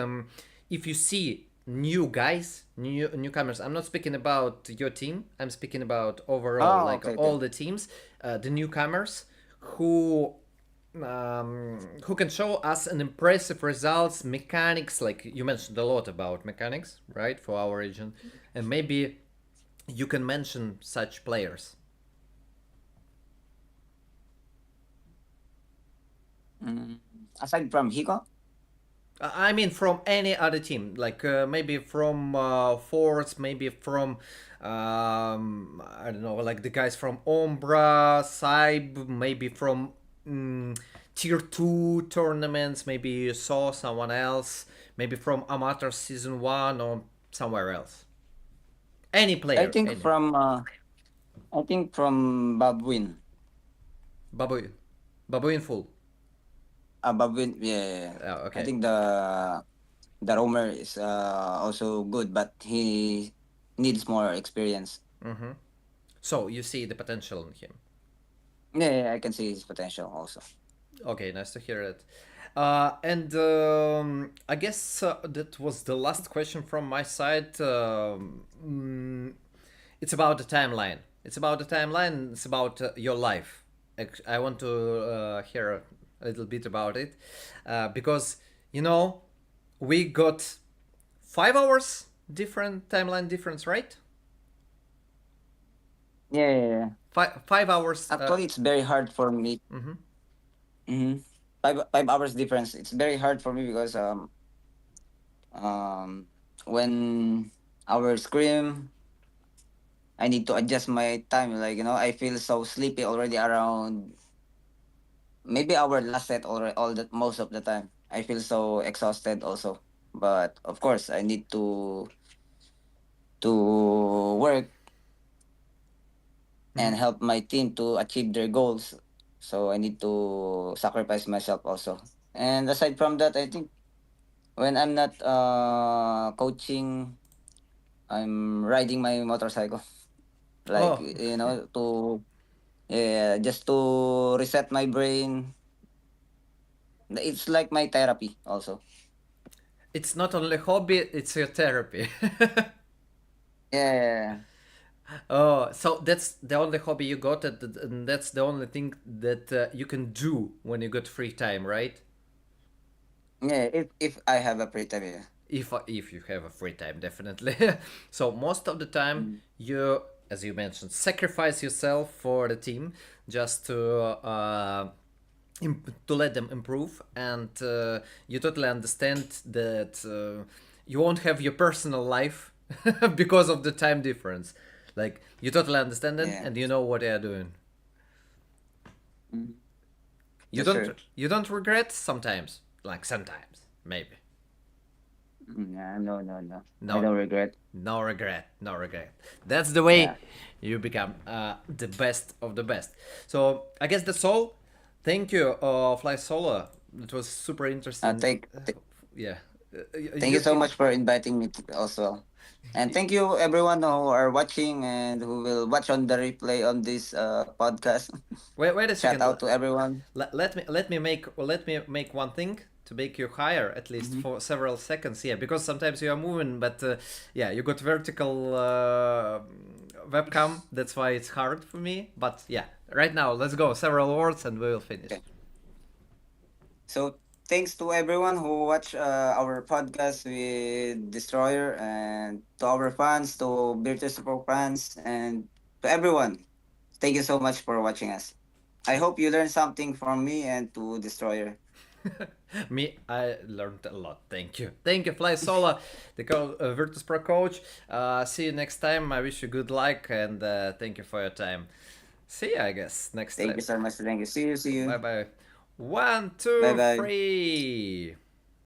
Speaker 1: if you see new guys, newcomers. I'm not speaking about your team. I'm speaking about overall,
Speaker 2: Oh,
Speaker 1: like
Speaker 2: okay, okay.
Speaker 1: all the teams, the newcomers who who can show us an impressive results, mechanics. Like you mentioned a lot about mechanics, right, for our region, and maybe you can mention such players.
Speaker 2: Mm. Aside from Hiko,
Speaker 1: I mean, from any other team, like maybe from Force, maybe from I don't know, like the guys from Ombra, Saib, maybe from Tier Two tournaments. Maybe you saw someone else, maybe from Amateur Season One or somewhere else. Any
Speaker 2: I
Speaker 1: player,
Speaker 2: think
Speaker 1: any.
Speaker 2: from Babwin.
Speaker 1: Babuin, Babuin full.
Speaker 2: Babwin, yeah. I
Speaker 1: Okay.
Speaker 2: think the roamer is also good, but he needs more experience.
Speaker 1: So you see the potential in him.
Speaker 2: Yeah, I can see his potential also.
Speaker 1: Okay, nice to hear it. And I guess that was the last question from my side. It's about the timeline. It's about the timeline. It's about your life. I want to hear a little bit about it because you know we got 5 hours different timeline difference, right?
Speaker 2: Yeah, yeah, yeah.
Speaker 1: 5 hours.
Speaker 2: Actually, it's very hard for me.
Speaker 1: Mhm.
Speaker 2: Mm-hmm. Five hours difference. It's very hard for me because um when our scream, I need to adjust my time. Like I feel so sleepy already around maybe our last set already. All that most of the time, I feel so exhausted also. But of course, I need to work
Speaker 1: Mhm.
Speaker 2: and help my team to achieve their goals. So I need to sacrifice myself also. And aside from that, I think when I'm not coaching, I'm riding my motorcycle. Like
Speaker 1: Oh,
Speaker 2: to yeah, just to reset my brain. It's like my therapy also.
Speaker 1: it's not only hobby; it's your therapy.
Speaker 2: Yeah,
Speaker 1: Oh, so that's the only hobby you got, and that's the only thing that you can do when you got free time, right?
Speaker 2: yeah. If I have a free time, yeah.
Speaker 1: If you have a free time, definitely. So most of the time,
Speaker 2: Mm.
Speaker 1: you, as you mentioned, sacrifice yourself for the team just to let them improve, and you totally understand that you won't have your personal life because of the time difference. Like you totally understand it,
Speaker 2: Yeah.
Speaker 1: and you know what they are doing.
Speaker 2: Mm.
Speaker 1: You
Speaker 2: That's
Speaker 1: don't
Speaker 2: true.
Speaker 1: you don't regret sometimes, like sometimes maybe.
Speaker 2: Yeah, no, no, no. I
Speaker 1: No,
Speaker 2: don't regret.
Speaker 1: no regret, no regret. That's the
Speaker 2: Yeah.
Speaker 1: way you become the best of the best. So I guess that's all. Thank you, Fly Solo. It was super
Speaker 2: Uh,
Speaker 1: interesting.
Speaker 2: thank, th-
Speaker 1: Yeah,
Speaker 2: Thank you so much for inviting me also. And thank you everyone who are watching and who will watch on the replay on this podcast.
Speaker 1: wait a
Speaker 2: Shout
Speaker 1: second.
Speaker 2: out to everyone.
Speaker 1: Let me make one thing to make you higher at least
Speaker 2: Hmm.
Speaker 1: for several seconds. Yeah, because sometimes you are moving, but yeah, you got vertical webcam. That's why it's hard for me. But yeah, right now let's go several words and we will finish.
Speaker 2: Okay. So thanks to everyone who watch our podcast with Destroyer and to our fans, to Virtus.pro fans, and to everyone. Thank you so much for watching us. I hope you learned something from me and to Destroyer.
Speaker 1: Me, I learned a lot. Thank you, Fly Solo, the Virtus.pro coach. See you next time. I wish you good luck and thank you for your time. See you, I guess, next
Speaker 2: Thank you
Speaker 1: time.
Speaker 2: so much. Thank you. See you. See
Speaker 1: Bye
Speaker 2: you.
Speaker 1: bye. One,
Speaker 2: Bye
Speaker 1: two,
Speaker 2: bye.
Speaker 1: three.